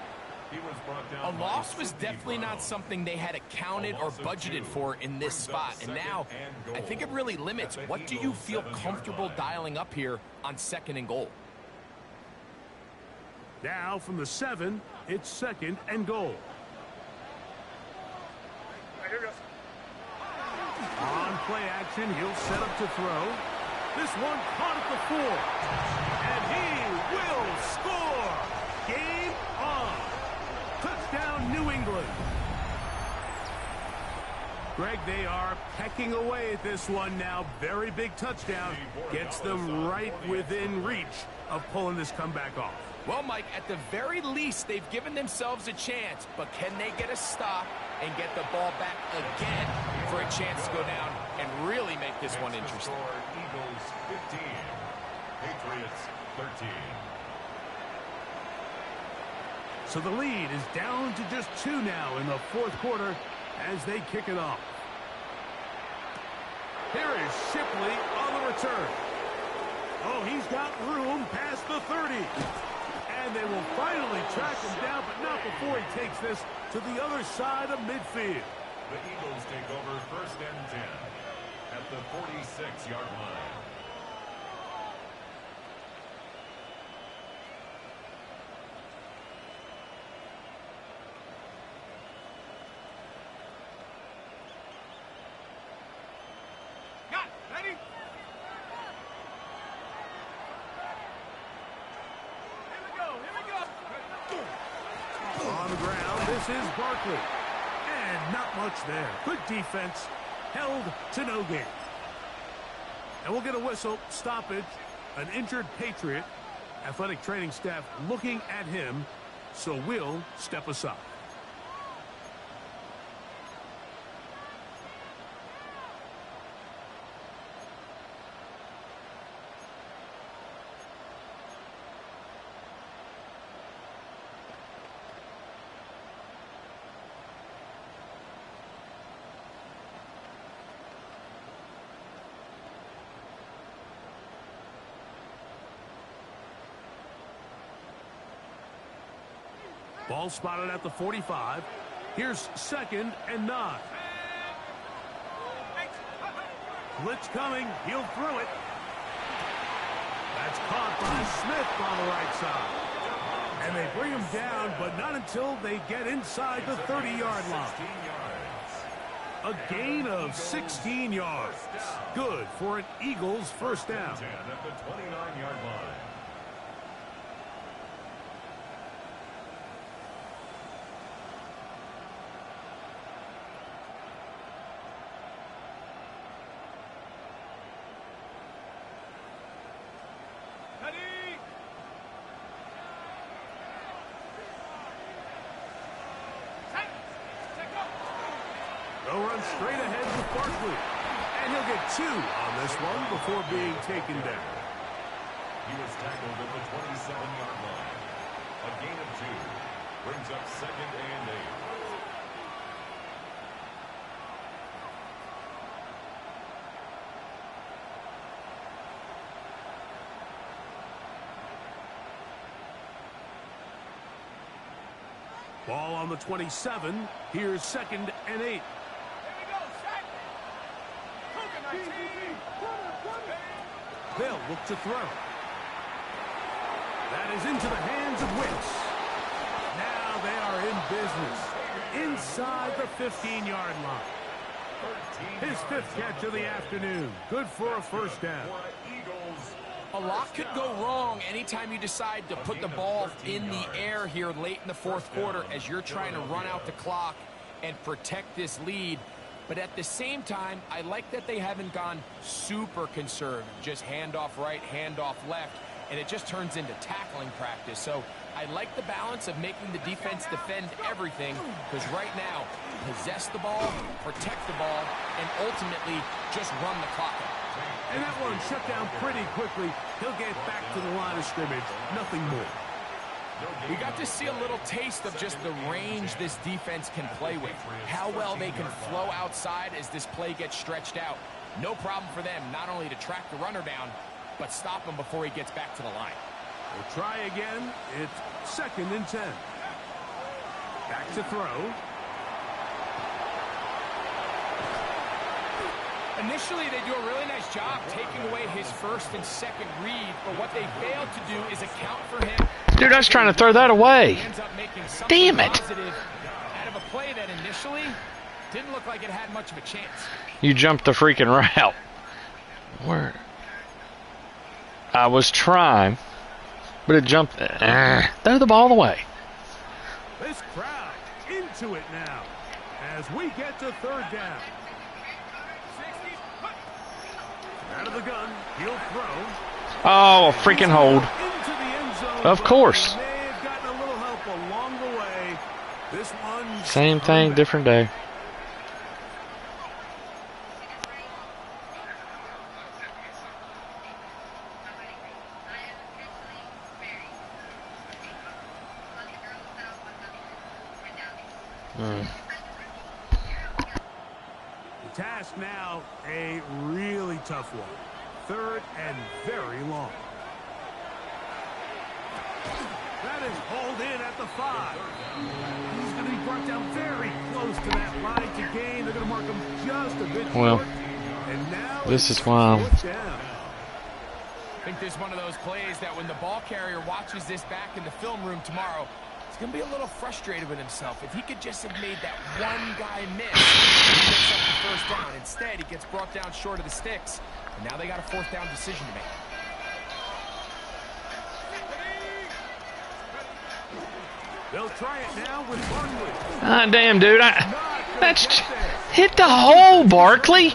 He was brought down. A loss was definitely not something they had accounted or budgeted for in this spot. And now, I think it really limits. What do you feel comfortable dialing up here on second and goal? Now from the 7, it's second and goal. On play action, he'll set up to throw. This one caught at the 4. And he will score. Game on. Touchdown, New England. Greg, they are pecking away at this one now. Very big touchdown. Gets them right within reach of pulling this comeback off. Well, Mike, at the very least, they've given themselves a chance, but can they get a stop and get the ball back again for a chance to go down and really make this one interesting? Eagles 15, Patriots 13. So the lead is down to just 2 now in the fourth quarter as they kick it off. Here is Shipley on the return. Oh, he's got room past the 30. And they will finally track him down, but not before he takes this to the other side of midfield. The Eagles take over 1st and 10 at the 46-yard line. Got it. Ready? Here we go. On the ground, this is Barkley. And not much there. Good defense. Held to no gain. And we'll get a whistle. Stoppage. An injured Patriot. Athletic training staff looking at him. So we'll step aside. Ball spotted at the 45. Here's 2nd and 9. Blitz coming. He'll throw it. That's caught by Smith on the right side. And they bring him down, but not until they get inside the 30-yard line. A gain of 16 yards. Good for an Eagles first down. At the 29-yard line. They'll run straight ahead with Barkley. And he'll get 2 on this one before being taken down. He was tackled at the 27-yard line. A gain of 2 brings up 2nd and 8. Ball on the 27. Here's 2nd and 8. They'll look to throw. That is into the hands of Wicks. Now they are in business. Inside the 15-yard line. His 5th catch of the afternoon. Good for a first down. A lot could go wrong anytime you decide to put the ball in the air here late in the 4th quarter as you're trying to run out the clock and protect this lead. But at the same time, I like that they haven't gone super conservative. Just handoff right, handoff left, and it just turns into tackling practice. So I like the balance of making the defense defend everything, because right now, possess the ball, protect the ball, and ultimately just run the clock out. And that one shut down pretty quickly. He'll get back to the line of scrimmage. Nothing more. We got to see a little taste of just the range this defense can play with. How well they can flow outside as this play gets stretched out. No problem for them not only to track the runner down, but stop him before he gets back to the line. We'll try again. It's 2nd and 10. Back to throw. Initially, they do a really nice job taking away his 1st and 2nd read, but what they failed to do is account for him. Dude, I was trying to throw that away. Damn it. Out of a play that initially didn't look like it had much of a chance. You jumped the freaking route. Where? I was trying, but it jumped. Throw the ball away. This crowd into it now as we get to 3rd down. Out of the gun, he'll throw. Oh, a freaking hold. Into the end zone, of course. They may have gotten a little help along the way. This one. Same thing, different day. The task now, a really tough one. 3rd and very long. That is hauled in at the 5. He's going to be brought down very close to that line to gain. They're going to mark him just a bit short. And now this is why down. I think this is one of those plays that when the ball carrier watches this back in the film room tomorrow, he's going to be a little frustrated with himself. If he could just have made that one guy miss, he picks up the first down. Instead, he gets brought down short of the sticks. And now they got a 4th down decision to make. They'll try it now with Barkley. Ah, damn, dude. That's hit the hole, Barkley.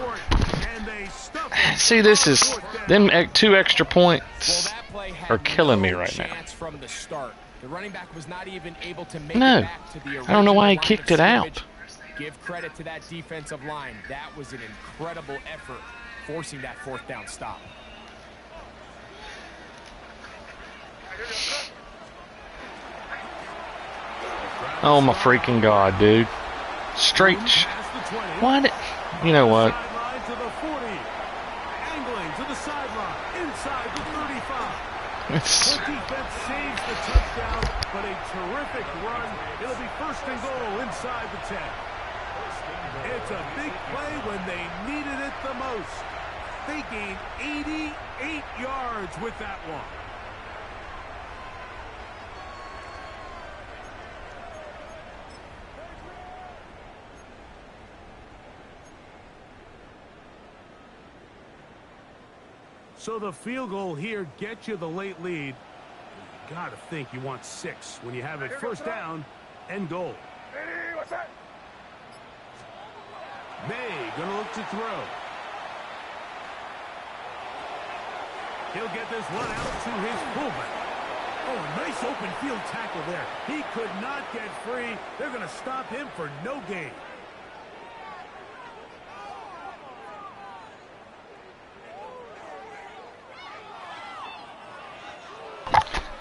See, this is them 2 extra points are killing me right now. From the start. The running back was not even able to make No, it back to the I don't know why he kicked it out. Give credit to that defensive line. That was an incredible effort, forcing that 4th down stop. Oh my freaking god, dude! Straight. Why did? You know what? Sideline to the 40. Angling to the sideline. Inside the 35. It's, The defense saves the touchdown, but a terrific run. It'll be 1st and goal inside the 10. It's a big play when they needed it the most. They gained 88 yards with that one. So the field goal here gets you the late lead. You got to think you want 6 when you have it 1st down and goal. May going to look to throw. He'll get this one out to his fullback. Oh, nice open field tackle there. He could not get free. They're going to stop him for no gain.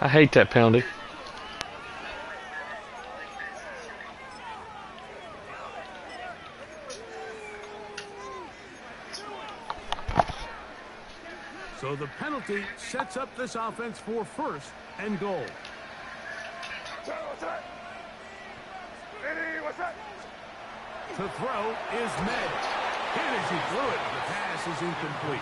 I hate that penalty. So the penalty sets up this offense for 1st and goal. To throw is May. Hit as he threw it. The pass is incomplete.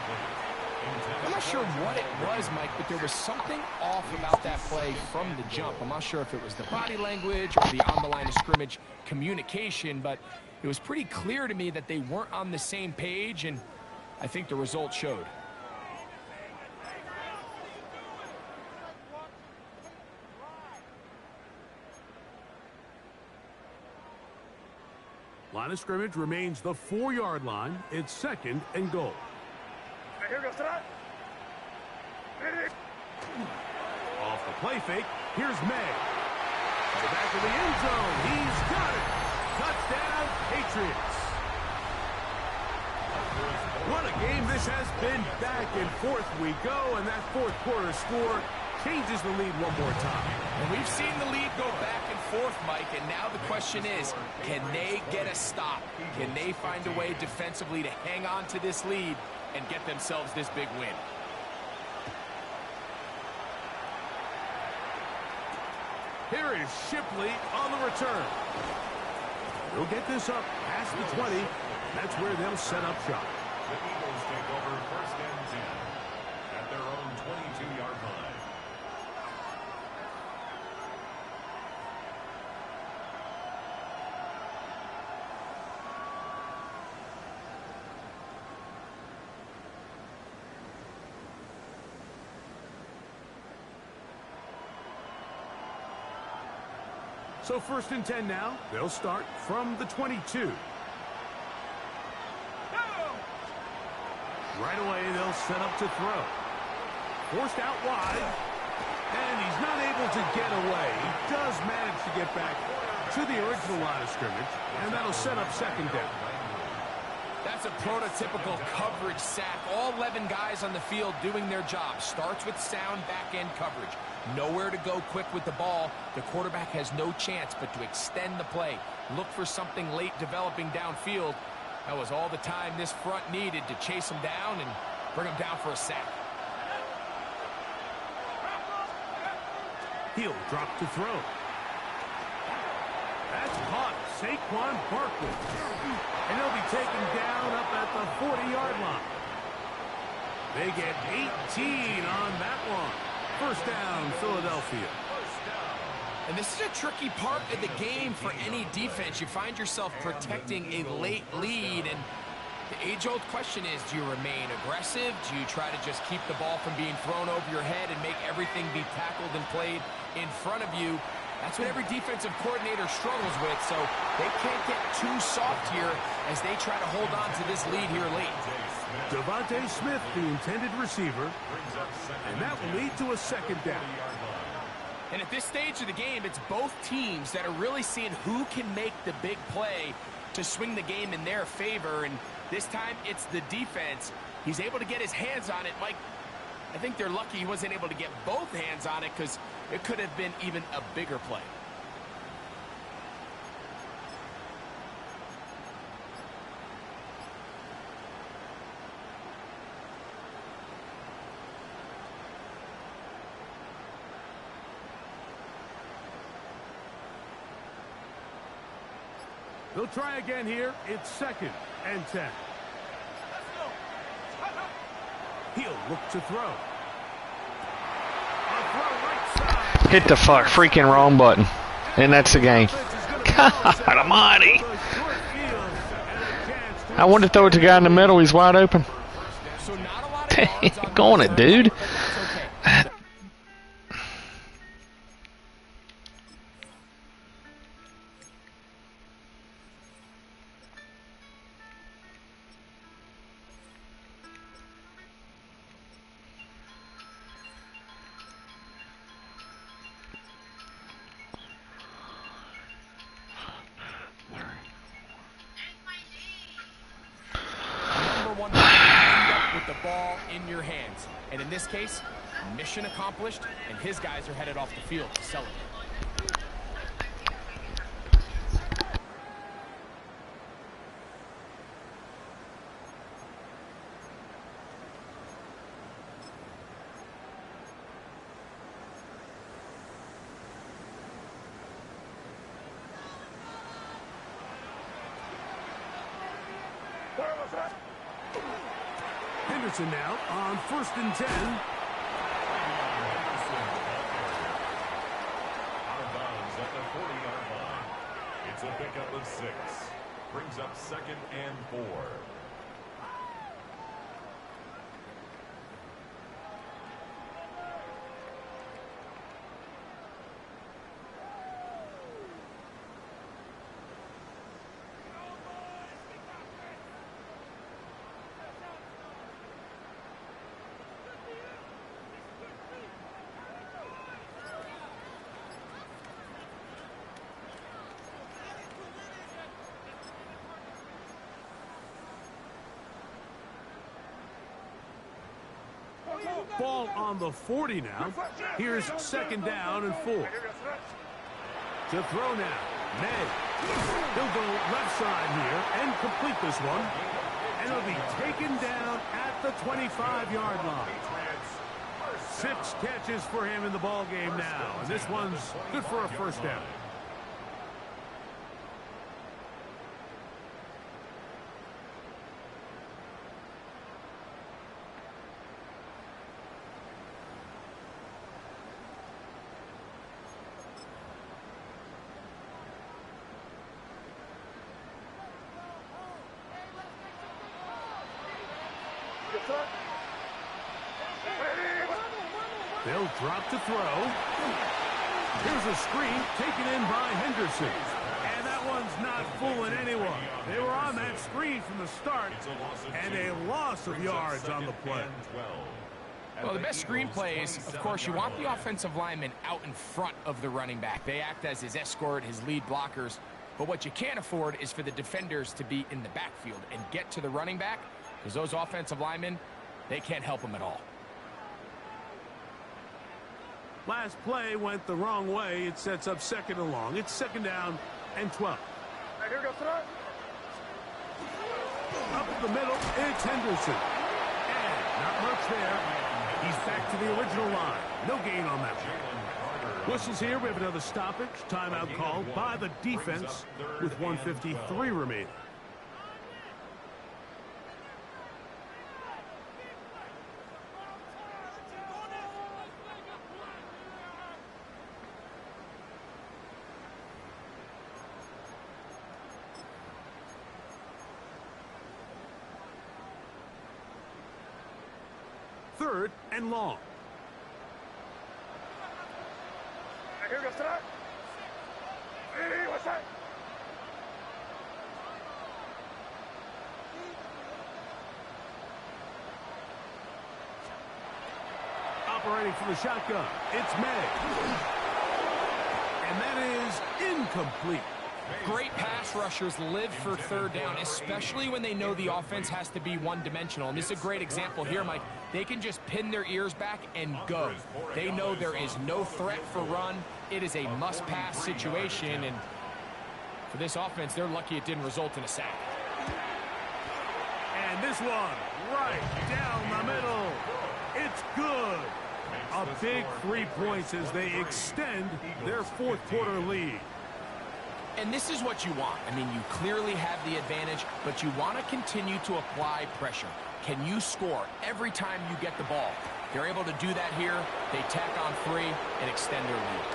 I'm not sure what it was, Mike, but there was something off about that play from the jump. I'm not sure if it was the body language or the on-the-line of scrimmage communication, but it was pretty clear to me that they weren't on the same page, and I think the result showed. Line of scrimmage remains the 4-yard line. It's 2nd and goal. Off the play fake, here's May. To the back of the end zone, he's got it. Touchdown, Patriots. What a game this has been. Back and forth we go, and that 4th quarter score changes the lead one more time. And we've seen the lead go back and forth, Mike, and now the question is, can they get a stop? Can they find a way defensively to hang on to this lead and get themselves this big win? Here is Shipley on the return. He'll get this up past the 20. That's where they'll set up shop. The Eagles take over 1st and 10 at their own 22-yard line. So 1st and 10 now. They'll start from the 22. Right away, they'll set up to throw. Forced out wide. And he's not able to get away. He does manage to get back to the original line of scrimmage. And that'll set up 2nd down. That's a prototypical coverage sack. All 11 guys on the field doing their job. Starts with sound back-end coverage. Nowhere to go quick with the ball. The quarterback has no chance but to extend the play. Look for something late developing downfield. That was all the time this front needed to chase him down and bring him down for a sack. He'll drop to throw. That's caught. Saquon Barkley. And he'll be taken down up at the 40-yard line. They get 18 on that one. First down, Philadelphia. And this is a tricky part of the game for any defense. You find yourself protecting a late lead, and the age-old question is, do you remain aggressive? Do you try to just keep the ball from being thrown over your head and make everything be tackled and played in front of you? That's what every defensive coordinator struggles with, so they can't get too soft here as they try to hold on to this lead here late. Devontae Smith, the intended receiver, and that will lead to a second down. And at this stage of the game, it's both teams that are really seeing who can make the big play to swing the game in their favor, and this time it's the defense. He's able to get his hands on it. Mike, I think they're lucky he wasn't able to get both hands on it because it could have been even a bigger play. They'll try again here. It's 2nd and 10. He'll look to throw. Hit the freaking wrong button. And that's the game. God almighty. I wanted to throw it to the guy in the middle. He's wide open. Go on it, dude. The ball in your hands, and in this case, mission accomplished, and his guys are headed off the field to celebrate. Henderson now on 1st and 10. Out of bounds at the 40-yard line. It's a pickup of 6. Brings up 2nd and 4. Ball on the 40 now. Here's 2nd down and 4. To throw now. May. He'll go left side here and complete this one. And he'll be taken down at the 25-yard line. 6 catches for him in the ball game now. And this one's good for a first down. They'll drop to throw. Here's a screen taken in by Henderson. And that one's not fooling anyone. They were on that screen from the start. And a loss of yards on the play. Well, the best screen plays, of course, you want the offensive lineman out in front of the running back. They act as his escort, his lead blockers. But what you can't afford is for the defenders to be in the backfield and get to the running back, because those offensive linemen, they can't help him at all. Last play went the wrong way. It sets up 2nd and long. It's 2nd down and 12. Up the middle, it's Henderson. And not much there. He's back to the original line. No gain on that one. Whistles here. We have another stoppage. Timeout called by the defense with 1:53 remaining. Third and long. Operating from the shotgun, it's May. And that is incomplete. Great pass rushers live for third down, especially when they know the offense has to be one-dimensional. And this is a great example here, Mike. They can just pin their ears back and go. They know there is no threat for run. It is a must-pass situation, and for this offense, they're lucky it didn't result in a sack. And this one, right down the middle. It's good. A big 3 points as they extend their fourth quarter lead. And this is what you want. I mean, you clearly have the advantage, but you want to continue to apply pressure. Can you score every time you get the ball? They're able to do that here. They tack on 3 and extend their lead.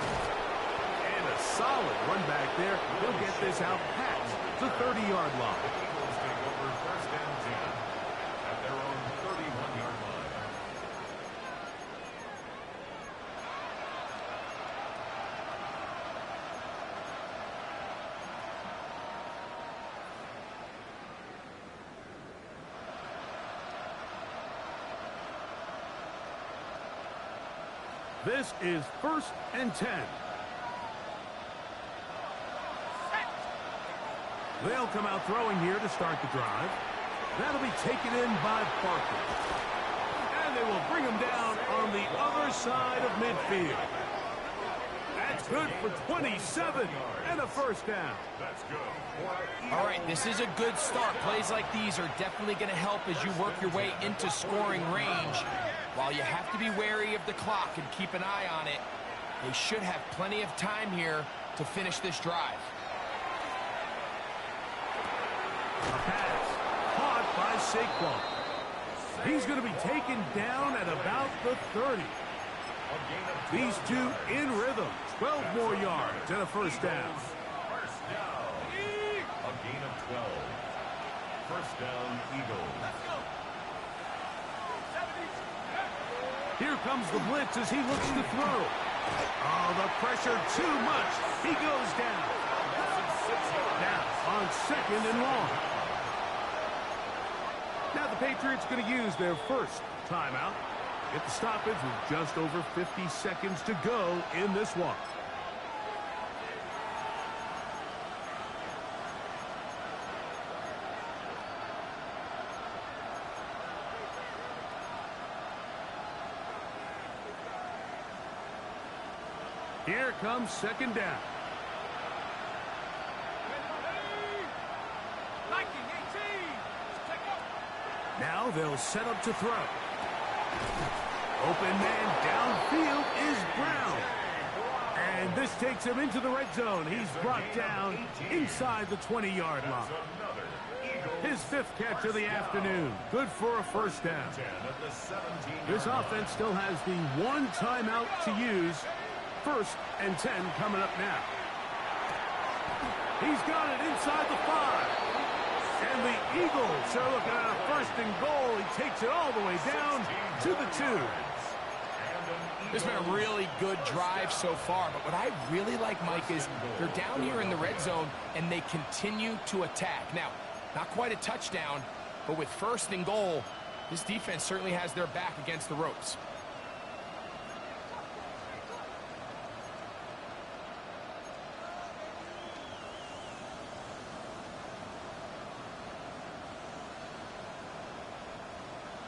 And a solid run back there. They'll get this out past the 30-yard line. Eagles take over first and 10 at their own 31-yard line. This is first and 10. They'll come out throwing here to start the drive. That'll be taken in by Barker. And they will bring him down on the other side of midfield. That's good for 27 and a first down. That's good. All right, this is a good start. Plays like these are definitely going to help as you work your way into scoring range. While you have to be wary of the clock and keep an eye on it, they should have plenty of time here to finish this drive. A pass caught by Saquon. He's going to be taken down at about the 30. These two in rhythm. 12 more yards and a first down. First down. A gain of 12. First down, Eagles. Here comes the blitz as he looks to throw. Oh, the pressure too much. He goes down. Now on second and long. Now the Patriots going to use their first timeout. Get the stoppage with just over 50 seconds to go in this one. Here comes second down. Now they'll set up to throw. Open man downfield is Brown. And this takes him into the red zone. He's brought down inside the 20-yard line. His 5th catch of the afternoon. Good for a first down. This offense still has the one timeout to use. First and 10 coming up now. He's got it inside the 5. And the Eagles are looking at a first and goal. He takes it all the way down to the 2. This has been a really good drive so far, but what I really like, Mike, is they're down here in the red zone, and they continue to attack. Now, not quite a touchdown, but with first and goal, this defense certainly has their back against the ropes.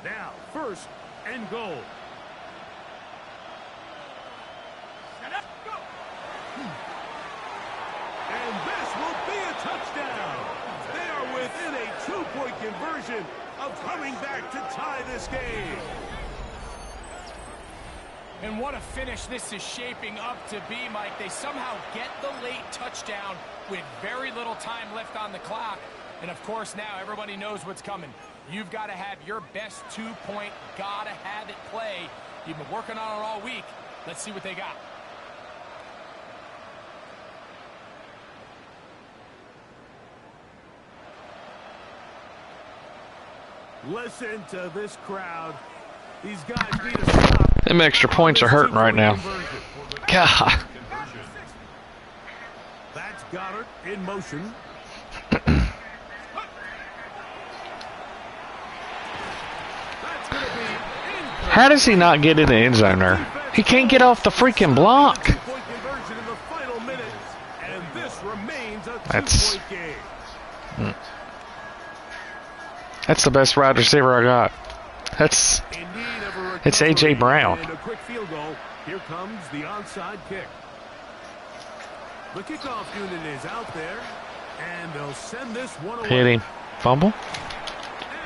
Now, first and goal. And this will be a touchdown. They are within a 2-point conversion of coming back to tie this game. And what a finish this is shaping up to be, Mike. They somehow get the late touchdown with very little time left on the clock. And, of course, now everybody knows what's coming. You've got to have your best two-point, gotta-have-it play. You've been working on it all week. Let's see what they got. Listen to this crowd. These guys need to stop. Them extra points are hurting right now. God. That's Goddard in motion. How does he not get in the end zone there? He can't get off the freaking block. That's the best wide receiver I got. It's A.J. Brown. And a quick field goal. Here comes the onside kick. The kickoff unit is out there, and they'll send this one away. Hit him. Fumble?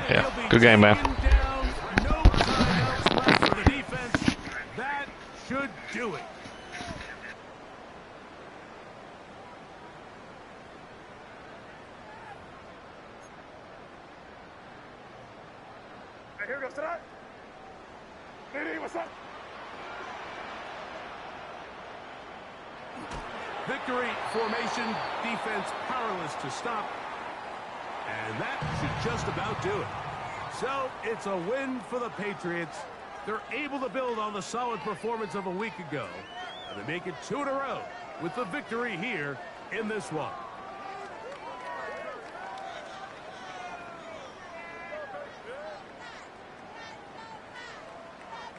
Yeah, good game, man. No timeouts left for the defense. That should do it. Here goes tonight. Didi, what's up? Victory formation, defense powerless to stop. And that should just about do it. So it's a win for the Patriots. They're able to build on the solid performance of a week ago. And they make it 2 in a row with the victory here in this one.